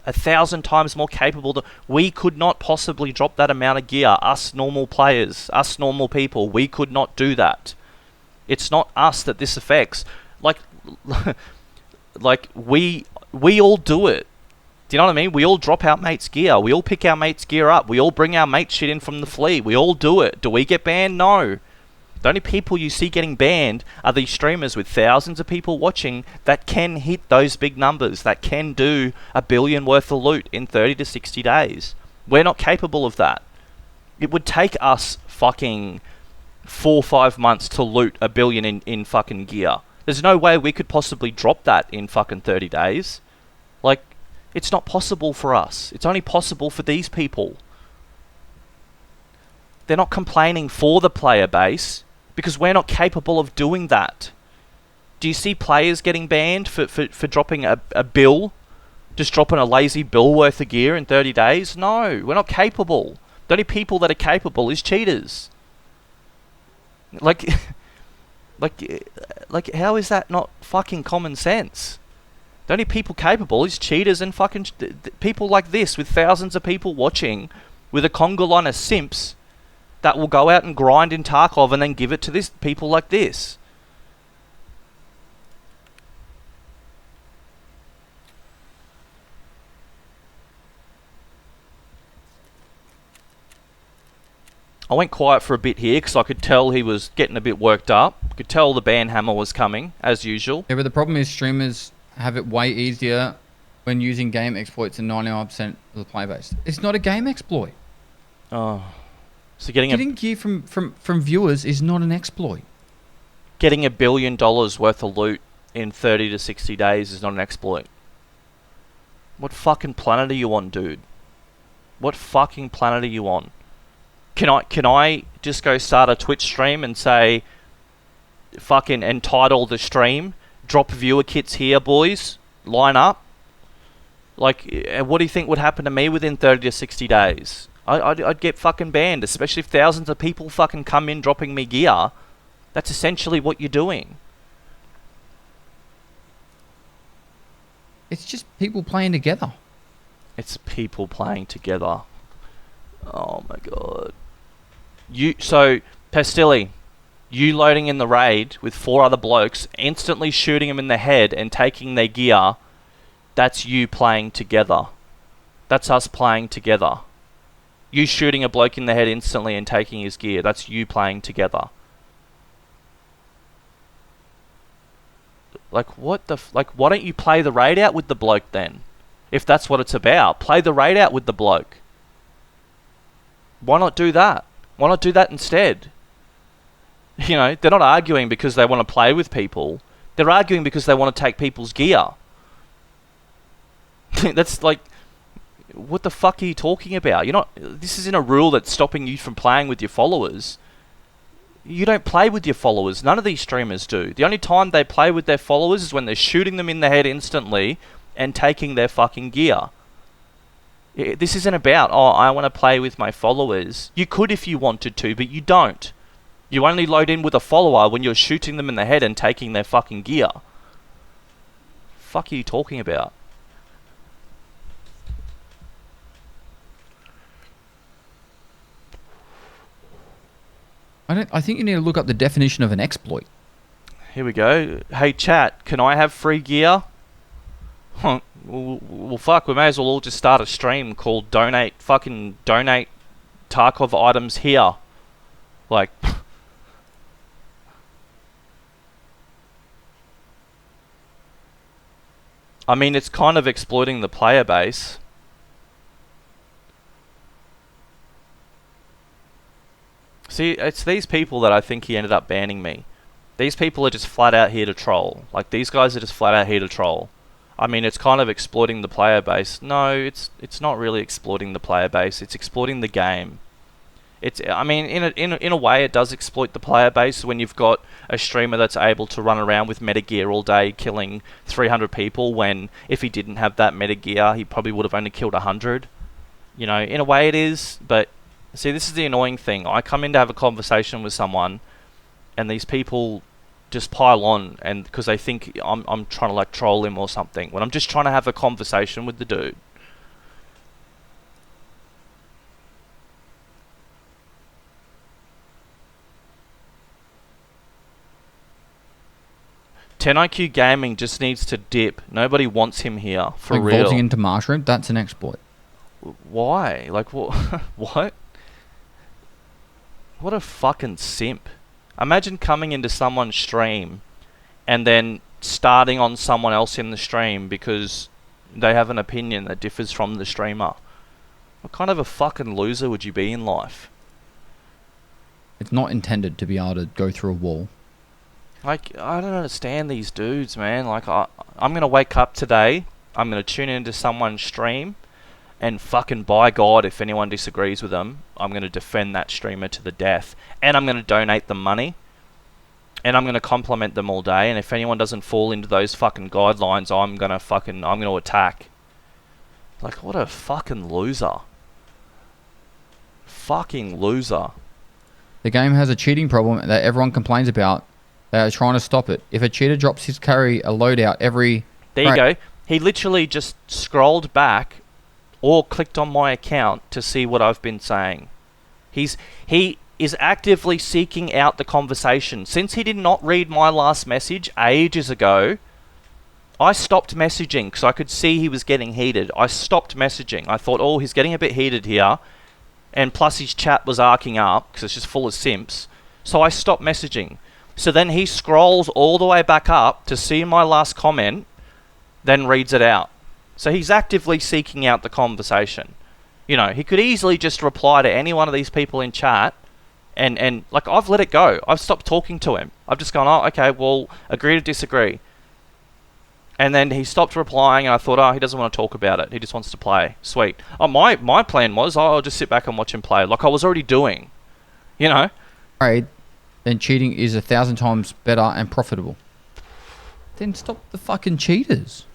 1,000 times more capable. We could not possibly drop that amount of gear. Us normal players, us normal people, we could not do that. It's not us that this affects. Like we all do it. Do you know what I mean? We all drop our mates' gear. We all pick our mates' gear up. We all bring our mates' shit in from the fleet. We all do it. Do we get banned? No. The only people you see getting banned are these streamers with thousands of people watching that can hit those big numbers, that can do $1 billion worth of loot in 30 to 60 days. We're not capable of that. It would take us fucking 4 or 5 months to loot $1 billion in fucking gear. There's no way we could possibly drop that in fucking 30 days. Like, it's not possible for us. It's only possible for these people. They're not complaining for the player base because we're not capable of doing that. Do you see players getting banned for dropping a bill? Just dropping a lazy bill worth of gear in 30 days? No, we're not capable. The only people that are capable is cheaters. Like, how is that not fucking common sense? The only people capable is cheaters and fucking people like this with thousands of people watching with a conga line of simps that will go out and grind in Tarkov and then give it to this people like this. I went quiet for a bit here because I could tell he was getting a bit worked up. I could tell the ban hammer was coming, as usual. Yeah, but the problem is streamers have it way easier when using game exploits than 99% of the player base. It's not a game exploit. Oh. So getting gear from viewers is not an exploit. Getting $1 billion worth of loot in 30 to 60 days is not an exploit. What fucking planet are you on, dude? What fucking planet are you on? Can I just go start a Twitch stream and say, fucking entitle the stream, drop viewer kits here, boys, line up? Like, what do you think would happen to me within 30 to 60 days? I'd get fucking banned, especially if thousands of people fucking come in dropping me gear. That's essentially what you're doing. It's just people playing together. It's people playing together. Oh my god. So, Pestily, you loading in the raid with 4 other blokes, instantly shooting them in the head and taking their gear, that's you playing together. That's us playing together. You shooting a bloke in the head instantly and taking his gear, that's you playing together. Like, what the... like, why don't you play the raid out with the bloke then? If that's what it's about. Play the raid out with the bloke. Why not do that? Why not do that instead? You know, they're not arguing because they want to play with people. They're arguing because they want to take people's gear. That's like... what the fuck are you talking about? You're not... this isn't a rule that's stopping you from playing with your followers. You don't play with your followers. None of these streamers do. The only time they play with their followers is when they're shooting them in the head instantly and taking their fucking gear. This isn't about, oh, I want to play with my followers. You could if you wanted to, but you don't. You only load in with a follower when you're shooting them in the head and taking their fucking gear. Fuck are you talking about? I think you need to look up the definition of an exploit. Here we go. Hey chat, can I have free gear? Huh. Well, fuck, we may as well all just start a stream called donate Tarkov items here. Like... I mean, it's kind of exploiting the player base. See, it's these people that I think he ended up banning me. These people are just flat out here to troll. Like, these guys are just flat out here to troll. I mean, it's kind of exploiting the player base. No, it's not really exploiting the player base. It's exploiting the game. I mean, in a way, it does exploit the player base when you've got a streamer that's able to run around with metagear all day, killing 300 people. When if he didn't have that metagear, he probably would have only killed 100. You know, in a way, it is. But see, this is the annoying thing. I come in to have a conversation with someone, and these people just pile on, and because they think I'm trying to like troll him or something, when I'm just trying to have a conversation with the dude. IQ Gaming just needs to dip. Nobody wants him here, for like real. Vaulting into Mushroom, that's an exploit. Why? Like, what? What? What a fucking simp. Imagine coming into someone's stream and then starting on someone else in the stream because they have an opinion that differs from the streamer. What kind of a fucking loser would you be in life? It's not intended to be able to go through a wall. Like, I don't understand these dudes, man. Like, I'm going to wake up today, I'm going to tune into someone's stream, and fucking by God, if anyone disagrees with them, I'm going to defend that streamer to the death. And I'm going to donate them money. And I'm going to compliment them all day. And if anyone doesn't fall into those fucking guidelines, I'm going to attack. Like, what a fucking loser. Fucking loser. The game has a cheating problem that everyone complains about. They are trying to stop it. If a cheater drops his carry a loadout every... There you go. He literally just scrolled back or clicked on my account to see what I've been saying. He is actively seeking out the conversation. Since he did not read my last message ages ago, I stopped messaging because I could see he was getting heated. I stopped messaging. I thought, oh, he's getting a bit heated here. And plus his chat was arcing up because it's just full of simps. So I stopped messaging. So then he scrolls all the way back up to see my last comment, then reads it out. So he's actively seeking out the conversation. You know, he could easily just reply to any one of these people in chat, and like, I've let it go. I've stopped talking to him. I've just gone, oh, okay, well, agree to disagree. And then he stopped replying, and I thought, oh, he doesn't want to talk about it. He just wants to play. Sweet. Oh, my plan was, I'll just sit back and watch him play, like I was already doing. You know? Right. Then cheating is 1,000 times better and profitable. Then stop the fucking cheaters.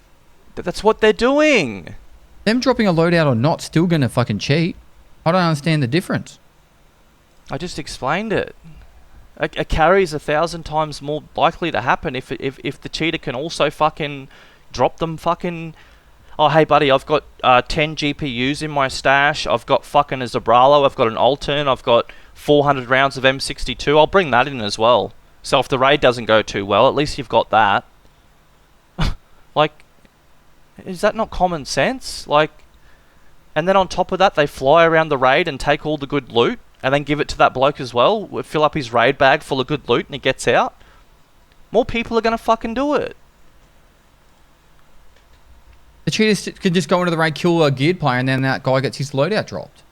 That's what they're doing. Them dropping a loadout or not still gonna fucking cheat. I don't understand the difference. I just explained it. A carry is 1,000 times more likely to happen if the cheater can also fucking drop them fucking... Oh, hey buddy, I've got 10 GPUs in my stash. I've got fucking a Zabralo. I've got an Altern. I've got 400 rounds of M62. I'll bring that in as well. So if the raid doesn't go too well, at least you've got that. Like, is that not common sense? Like, and then on top of that, they fly around the raid and take all the good loot and then give it to that bloke as well. Fill up his raid bag full of good loot and he gets out. More people are going to fucking do it. The cheaters can just go into the raid, kill a geared player, and then that guy gets his loadout dropped.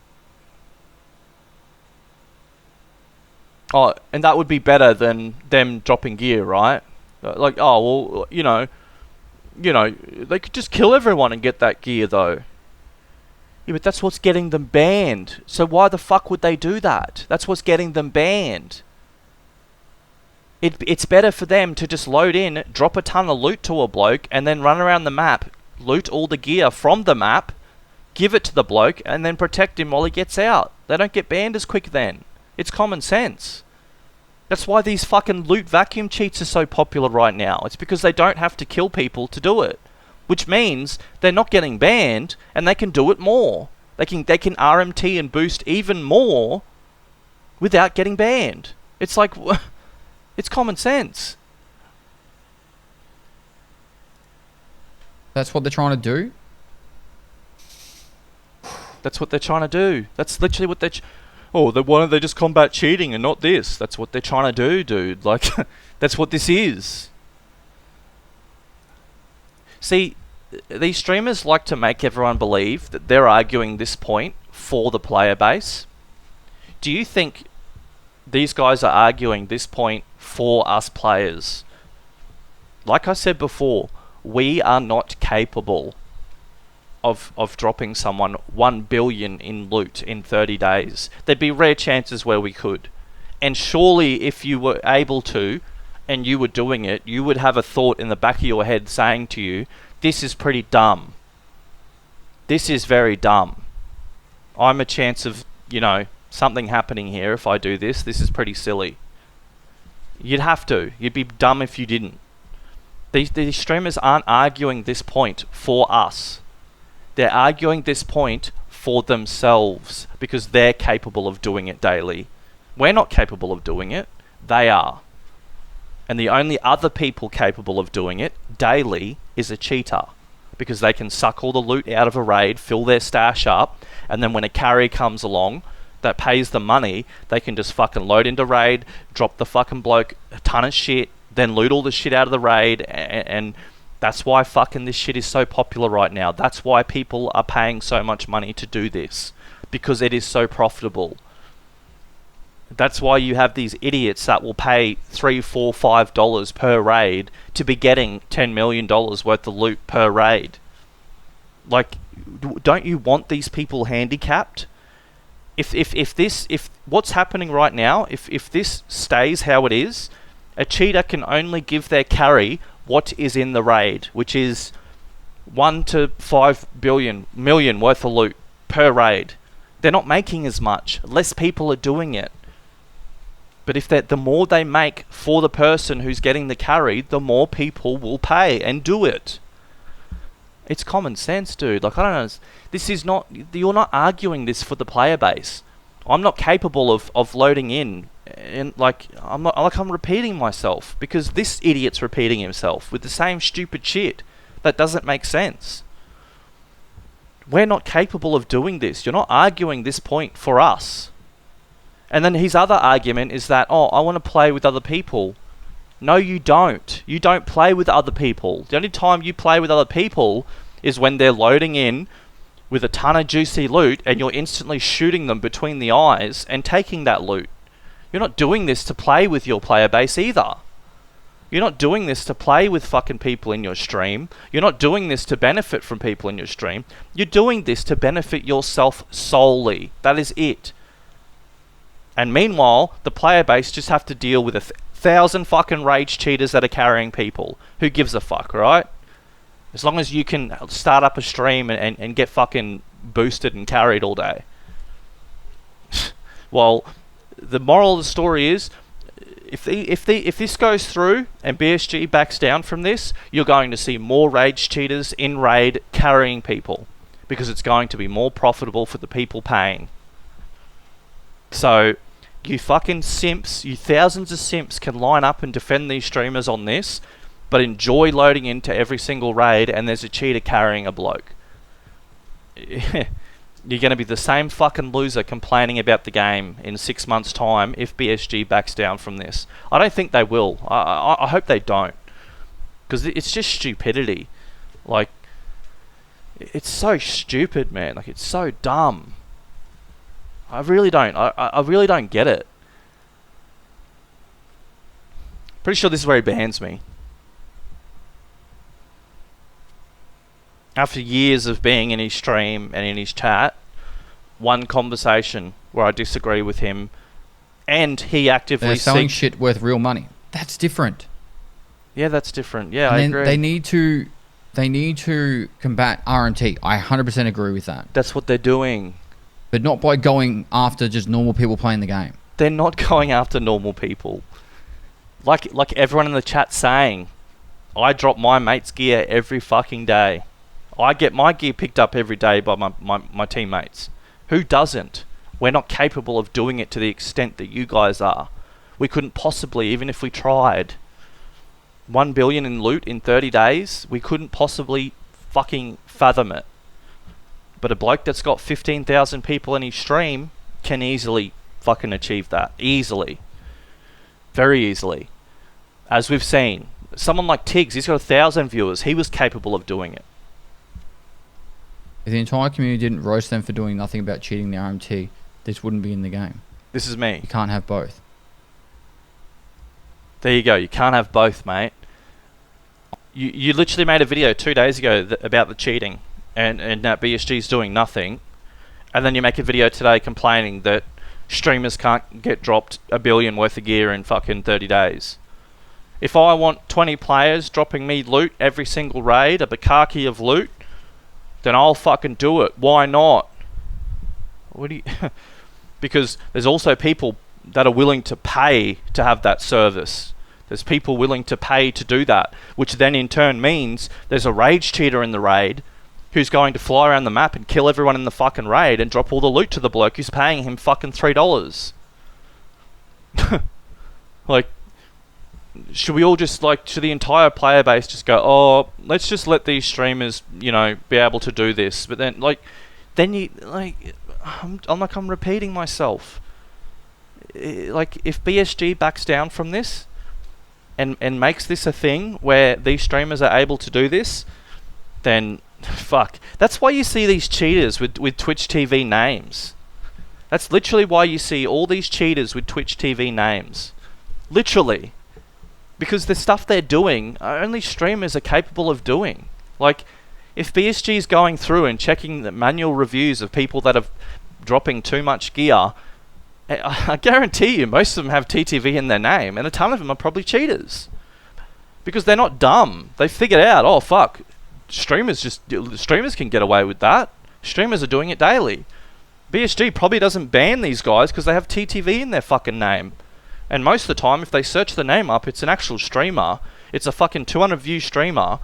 Oh, and that would be better than them dropping gear, right? Like, oh, well, you know, they could just kill everyone and get that gear, though. Yeah, but that's what's getting them banned. So why the fuck would they do that? That's what's getting them banned. It's better for them to just load in, drop a ton of loot to a bloke, and then run around the map, loot all the gear from the map, give it to the bloke, and then protect him while he gets out. They don't get banned as quick then. It's common sense. That's why these fucking loot vacuum cheats are so popular right now. It's because they don't have to kill people to do it. Which means they're not getting banned, and they can do it more. They can RMT and boost even more without getting banned. It's like... It's common sense. That's what they're trying to do? That's what they're trying to do. That's literally what they're... why don't they just combat cheating and not this? That's what they're trying to do, dude. Like, that's what this is. See, these streamers like to make everyone believe that they're arguing this point for the player base. Do you think these guys are arguing this point for us players? Like I said before, we are not capable of dropping someone 1 billion in loot in 30 days. There'd be rare chances where we could. And surely if you were able to, and you were doing it, you would have a thought in the back of your head saying to you, this is pretty dumb. This is very dumb. I'm a chance of, something happening here if I do this. This is pretty silly. You'd have to. You'd be dumb if you didn't. These streamers aren't arguing this point for us. They're arguing this point for themselves because they're capable of doing it daily. We're not capable of doing it. They are. And the only other people capable of doing it daily is a cheater, because they can suck all the loot out of a raid, fill their stash up, and then when a carry comes along that pays the money, they can just fucking load into raid, drop the fucking bloke a ton of shit, then loot all the shit out of the raid, and that's why fucking this shit is so popular right now. That's why people are paying so much money to do this, because it is so profitable. That's why you have these idiots that will pay $3, $4, $5 per raid to be getting $10 million worth of loot per raid. Like, don't you want these people handicapped? If what's happening right now, if this stays how it is, a cheater can only give their carry what is in the raid, which is 1 to 5 million worth of loot per raid. They're not making as much. Less people are doing it. But if the more they make for the person who's getting the carry, the more people will pay and do it. It's common sense, dude. Like, I don't know. This is not... You're not arguing this for the player base. I'm not capable of loading in. And, I'm repeating myself. Because this idiot's repeating himself with the same stupid shit. That doesn't make sense. We're not capable of doing this. You're not arguing this point for us. And then his other argument is that, I want to play with other people. No, you don't. You don't play with other people. The only time you play with other people is when they're loading in with a ton of juicy loot and you're instantly shooting them between the eyes and taking that loot. You're not doing this to play with your player base either. You're not doing this to play with fucking people in your stream. You're not doing this to benefit from people in your stream. You're doing this to benefit yourself solely. That is it. And meanwhile, the player base just have to deal with 1,000 fucking rage cheaters that are carrying people. Who gives a fuck, right? As long as you can start up a stream and get fucking boosted and carried all day. Well, the moral of the story is, if this goes through and BSG backs down from this, you're going to see more rage cheaters in raid carrying people, because it's going to be more profitable for the people paying. So, you fucking simps, you thousands of simps can line up and defend these streamers on this, but enjoy loading into every single raid and there's a cheater carrying a bloke. You're going to be the same fucking loser complaining about the game in 6 months' time if BSG backs down from this. I don't think they will. I hope they don't. Because it's just stupidity. Like, It's so stupid, man. Like, it's so dumb. I really don't. I really don't get it. Pretty sure this is where he bans me. After years of being in his stream and in his chat, one conversation where I disagree with him, and he actively They're selling shit worth real money. That's different. Yeah, that's different. Yeah, And I then agree. they need to combat RMT. I 100% agree with that. That's what they're doing. But not by going after just normal people playing the game. They're not going after normal people. Like everyone in the chat saying, I drop my mate's gear every fucking day. I get my gear picked up every day by my teammates. Who doesn't? We're not capable of doing it to the extent that you guys are. We couldn't possibly, even if we tried. 1 billion in loot in 30 days, we couldn't possibly fucking fathom it. But a bloke that's got 15,000 people in his stream can easily fucking achieve that. Easily. Very easily. As we've seen. Someone like Tiggs, he's got 1,000 viewers. He was capable of doing it. If the entire community didn't roast them for doing nothing about cheating the RMT, this wouldn't be in the game. This is me. You can't have both. There you go. You can't have both, mate. You literally made a video 2 days ago about the cheating and that BSG's doing nothing. And then you make a video today complaining that streamers can't get dropped 1 billion worth of gear in fucking 30 days. If I want 20 players dropping me loot every single raid, a bukkake of loot, then I'll fucking do it. Why not? What do you... Because there's also people that are willing to pay to have that service. There's people willing to pay to do that, which then in turn means there's a rage cheater in the raid who's going to fly around the map and kill everyone in the fucking raid and drop all the loot to the bloke who's paying him fucking $3. Like, should we all just, like, to the entire player base just go, oh, let's just let these streamers, you know, be able to do this. But then, like, then you, like, I'm repeating myself. Like, if BSG backs down from this and makes this a thing where these streamers are able to do this, then fuck. That's why you see these cheaters with Twitch TV names. That's literally why you see all these cheaters with Twitch TV names. Literally. Because the stuff they're doing, only streamers are capable of doing. Like, if BSG is going through and checking the manual reviews of people that are dropping too much gear, I guarantee you most of them have TTV in their name, and a ton of them are probably cheaters. Because they're not dumb. They figured out, oh fuck, streamers can get away with that. Streamers are doing it daily. BSG probably doesn't ban these guys because they have TTV in their fucking name. And most of the time, if they search the name up, it's an actual streamer. It's a fucking 200 view streamer.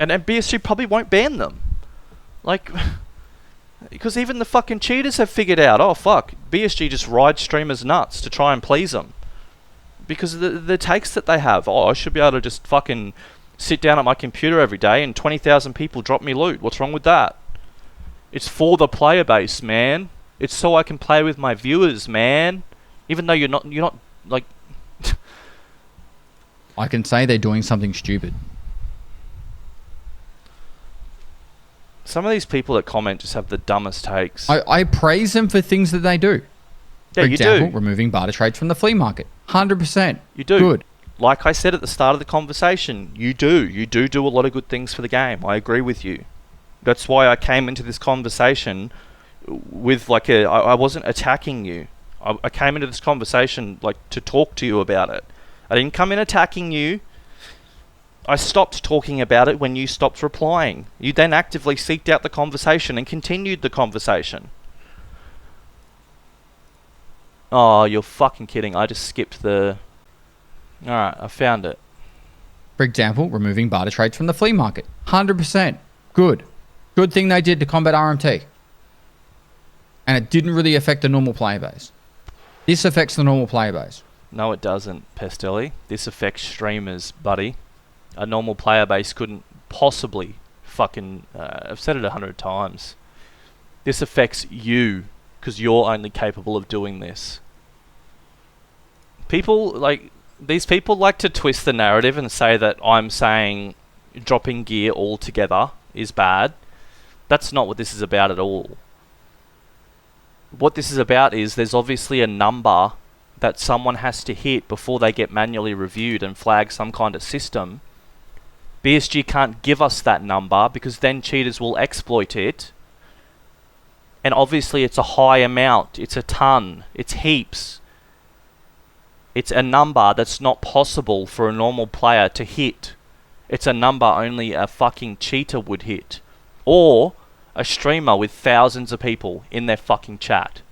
And BSG probably won't ban them. Like... Because even the fucking cheaters have figured out, oh fuck, BSG just rides streamers nuts to try and please them. Because of the takes that they have. Oh, I should be able to just fucking sit down at my computer every day and 20,000 people drop me loot. What's wrong with that? It's for the player base, man. It's so I can play with my viewers, man. Even though you're not like... I can say they're doing something stupid. Some of these people that comment just have the dumbest takes. I praise them for things that they do. Yeah, for you example, do. Removing barter trades from the flea market. 100%. You do. Good. Like I said at the start of the conversation, you do a lot of good things for the game. I agree with you. That's why I came into this conversation with like I wasn't attacking you. I came into this conversation like to talk to you about it. I didn't come in attacking you. I stopped talking about it when you stopped replying. You then actively seeked out the conversation and continued the conversation. Oh, you're fucking kidding. I just skipped the... Alright, I found it. For example, removing barter trades from the flea market. 100%. Good. Good thing they did to combat RMT. And it didn't really affect the normal player base. This affects the normal player base. No, it doesn't, Pestily. This affects streamers, buddy. A normal player base couldn't possibly fucking... I've said it 100 times. This affects you, because you're only capable of doing this. People, like... These people like to twist the narrative and say that I'm saying dropping gear altogether is bad. That's not what this is about at all. What this is about is there's obviously a number that someone has to hit before they get manually reviewed and flag some kind of system. BSG can't give us that number because then cheaters will exploit it. And obviously it's a high amount. It's a ton. It's heaps. It's a number that's not possible for a normal player to hit. It's a number only a fucking cheater would hit. Or a streamer with thousands of people in their fucking chat.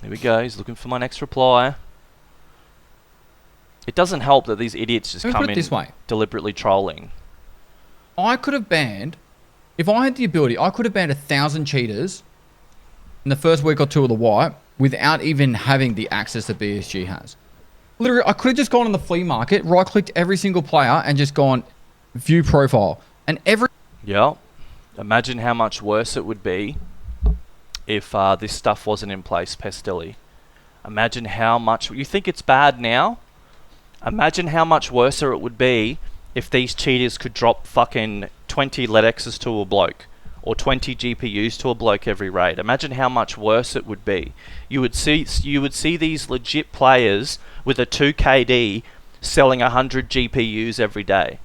Here we go, he's looking for my next reply. It doesn't help that these idiots just come in this way. Deliberately trolling. I could have banned, if I had the ability, I could have banned 1,000 cheaters in the first week or two of the wipe without even having the access that BSG has. Literally, I could have just gone on the flea market, right-clicked every single player and just gone view profile. And every... Yeah. Imagine how much worse it would be if this stuff wasn't in place, Pestily. Imagine how much... You think it's bad now? Imagine how much worse it would be if these cheaters could drop fucking 20 LEDXs to a bloke. Or 20 GPUs to a bloke every raid. Imagine how much worse it would be. You would see these legit players with a 2KD selling 100 GPUs every day.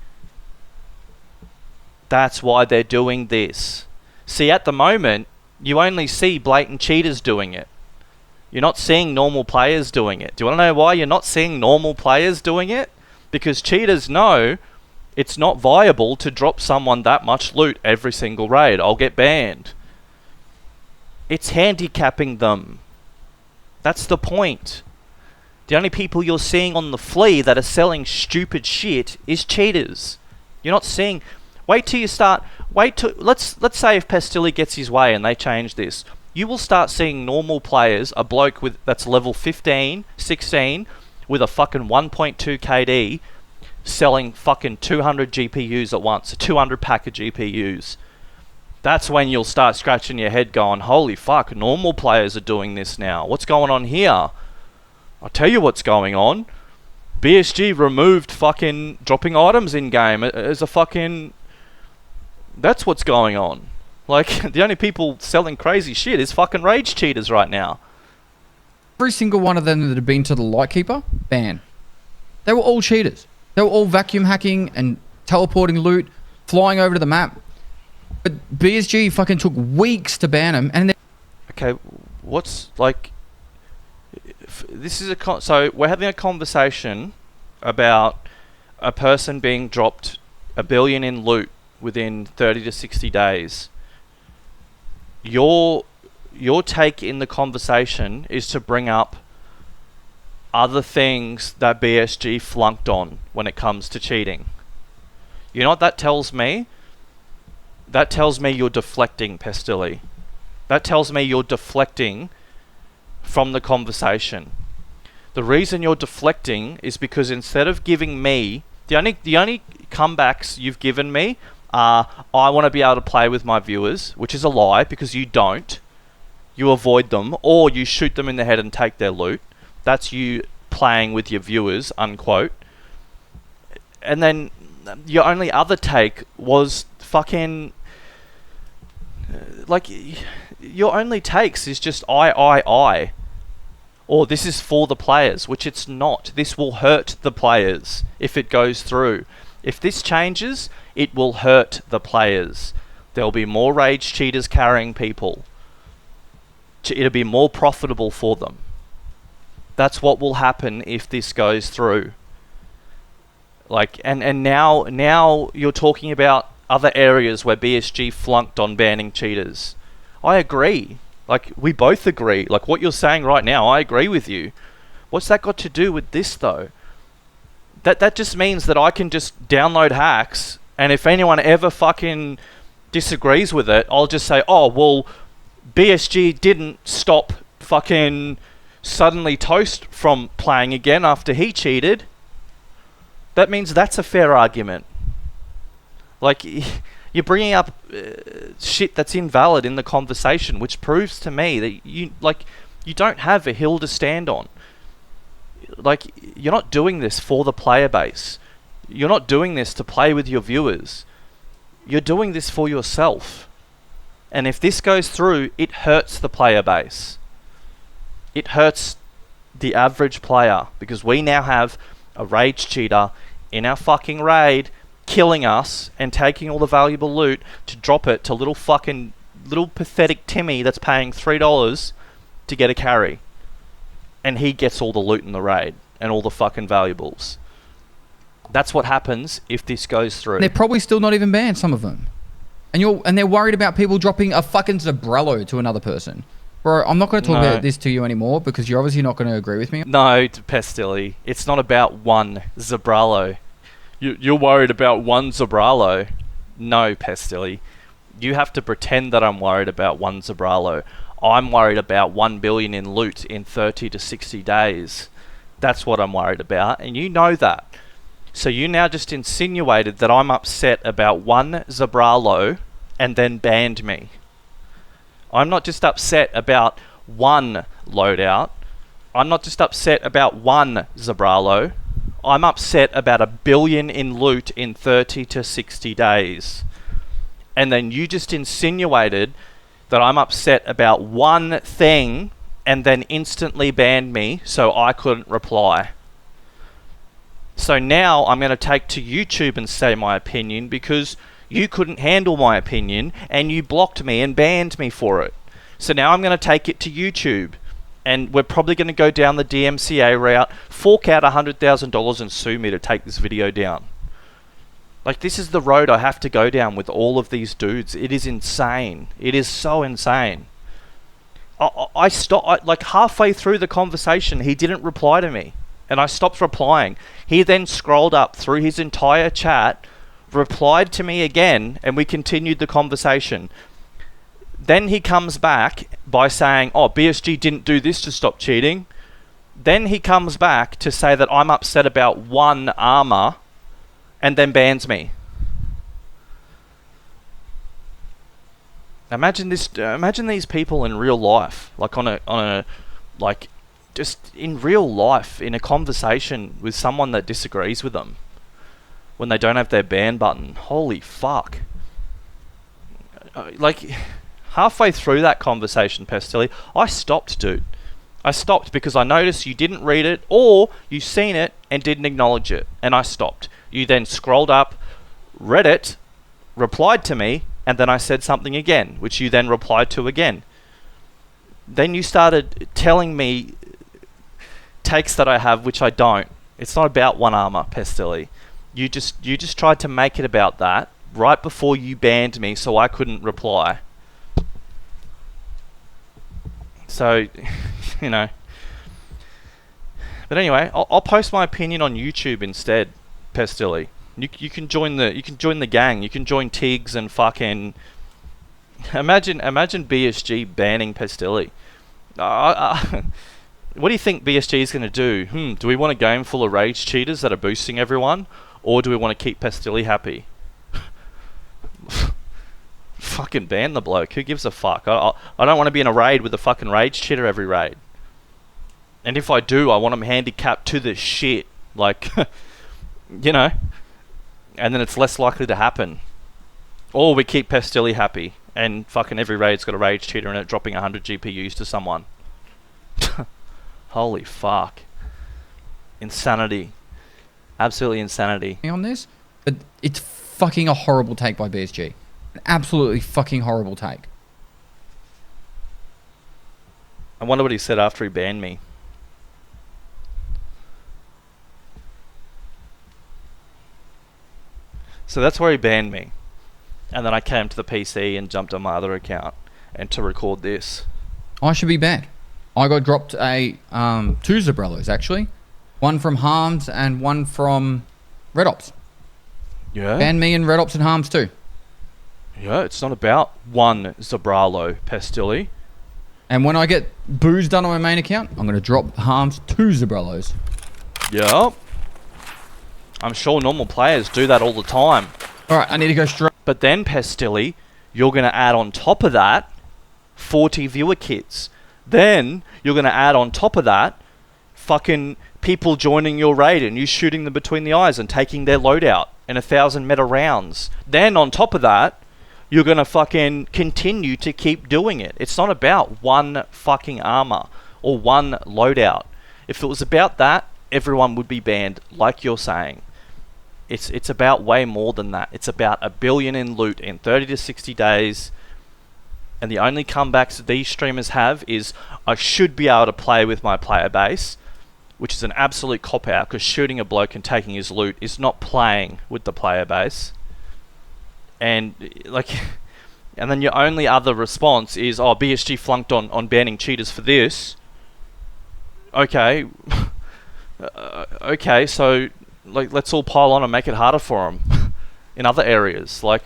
That's why they're doing this. See, at the moment, you only see blatant cheaters doing it. You're not seeing normal players doing it. Do you want to know why you're not seeing normal players doing it? Because cheaters know it's not viable to drop someone that much loot every single raid. I'll get banned. It's handicapping them. That's the point. The only people you're seeing on the flea that are selling stupid shit is cheaters. You're not seeing... Wait till you start... Let's say if Pestily gets his way and they change this. You will start seeing normal players, a bloke that's level 15, 16, with a fucking 1.2 KD, selling fucking 200 GPUs at once, a 200 pack of GPUs. That's when you'll start scratching your head going, holy fuck, normal players are doing this now. What's going on here? I'll tell you what's going on. BSG removed fucking dropping items in game as a fucking... That's what's going on. Like, the only people selling crazy shit is fucking rage cheaters right now. Every single one of them that had been to the Lightkeeper, banned. They were all cheaters. They were all vacuum hacking and teleporting loot, flying over to the map. But BSG fucking took weeks to ban them. And okay, what's like... This is a... So, we're having a conversation about a person being dropped $1 billion in loot within 30 to 60 days. Your take in the conversation is to bring up other things that BSG flunked on when it comes to cheating. You know what that tells me? That tells me you're deflecting, Pestily. That tells me you're deflecting from the conversation. The reason you're deflecting is because instead of giving me... The only comebacks you've given me are, I want to be able to play with my viewers, which is a lie because you don't. You avoid them, or you shoot them in the head and take their loot. That's you playing with your viewers, unquote. And then your only other take was fucking... like, your only takes is just I. Or this is for the players, which it's not. This will hurt the players if it goes through. If this changes, it will hurt the players. There'll be more rage cheaters carrying people. It'll be more profitable for them. That's what will happen if this goes through. Like, and now you're talking about other areas where BSG flunked on banning cheaters. I agree. Like, we both agree. Like, what you're saying right now, I agree with you. What's that got to do with this, though? That just means that I can just download hacks, and if anyone ever fucking disagrees with it, I'll just say, oh, well, BSG didn't stop fucking suddenly Toast from playing again after he cheated. That means that's a fair argument. Like, you're bringing up shit that's invalid in the conversation, which proves to me that You don't have a hill to stand on. Like, you're not doing this for the player base. You're not doing this to play with your viewers. You're doing this for yourself. And if this goes through, it hurts the player base. It hurts the average player, because we now have a rage cheater in our fucking raid killing us and taking all the valuable loot to drop it to little pathetic Timmy that's paying $3 to get a carry. And he gets all the loot in the raid and all the fucking valuables. That's what happens if this goes through. They're probably still not even banned, some of them. And they're worried about people dropping a fucking Zabrello to another person. Bro, I'm not going to talk about this to you anymore because you're obviously not going to agree with me. No, Pestily. It's not about one Zabrello. You're worried about one Zabrello. No, Pestily. You have to pretend that I'm worried about one Zabrello. I'm worried about 1 billion in loot in 30 to 60 days. That's what I'm worried about, and you know that. So you now just insinuated that I'm upset about one Zabrello and then banned me. I'm not just upset about one loadout. I'm not just upset about one Zabrello. I'm upset about 1 billion in loot in 30 to 60 days. And then you just insinuated that I'm upset about one thing and then instantly banned me so I couldn't reply. So now I'm going to take to YouTube and say my opinion because you couldn't handle my opinion and you blocked me and banned me for it. So now I'm going to take it to YouTube and we're probably going to go down the DMCA route, fork out $100,000 and sue me to take this video down. Like, this is the road I have to go down with all of these dudes. It is insane. It is so insane. I stopped, like halfway through the conversation, he didn't reply to me. And I stopped replying. He then scrolled up through his entire chat, replied to me again, and we continued the conversation. Then he comes back by saying, oh, BSG didn't do this to stop cheating. Then he comes back to say that I'm upset about one armor, and then bans me. Imagine this. Imagine these people in real life, like like just in real life, in a conversation with someone that disagrees with them, when they don't have their ban button. Holy fuck! Like halfway through that conversation, Pestily, I stopped, dude. I stopped because I noticed you didn't read it or you seen it and didn't acknowledge it, and I stopped. You then scrolled up, read it, replied to me, and then I said something again, which you then replied to again. Then you started telling me takes that I have, which I don't. It's not about one armor, Pestily. You just tried to make it about that right before you banned me, so I couldn't reply. So, you know. But anyway, I'll post my opinion on YouTube instead, Pestily. You can join the gang. You can join Tiggs and fucking imagine BSG banning Pestily. What do you think BSG is going to do? Do we want a game full of rage cheaters that are boosting everyone, or do we want to keep Pestily happy? Fucking ban the bloke. Who gives a fuck? I don't want to be in a raid with a fucking rage cheater every raid. And if I do, I want them handicapped to the shit. Like, you know. And then it's less likely to happen. Or we keep Pestily happy, and fucking every raid's got a rage cheater in it, dropping 100 GPUs to someone. Holy fuck. Insanity. Absolutely insanity. On this, but it's fucking a horrible take by BSG. An absolutely fucking horrible take. I wonder what he said after he banned me. So that's where he banned me. And then I came to the PC and jumped on my other account and to record this. I should be banned. I got dropped two Zabrellos, actually. One from Harms and one from Red Ops. Yeah? Banned me in Red Ops and Harms too. Yeah, it's not about one Zabrello, Pestily. And when I get booze done on my main account, I'm going to drop Harms 2 Zabrellos. Yeah. I'm sure normal players do that all the time. Alright, I need to go straight. But then, Pestily, you're going to add on top of that 40 viewer kits. Then you're going to add on top of that fucking people joining your raid and you shooting them between the eyes and taking their loadout and 1,000 meta rounds. Then on top of that, you're going to fucking continue to keep doing it. It's not about one fucking armor or one loadout. If it was about that, everyone would be banned, like you're saying. It's about way more than that. It's about 1 billion in loot in 30 to 60 days. And the only comebacks that these streamers have is, I should be able to play with my player base, which is an absolute cop-out, because shooting a bloke and taking his loot is not playing with the player base. And like, and then your only other response is, oh, BSG flunked on banning cheaters for this. Okay. Okay, so like, let's all pile on and make it harder for them in other areas. Like,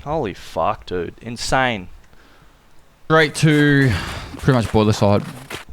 holy fuck, dude. Insane. Straight to pretty much boiler side.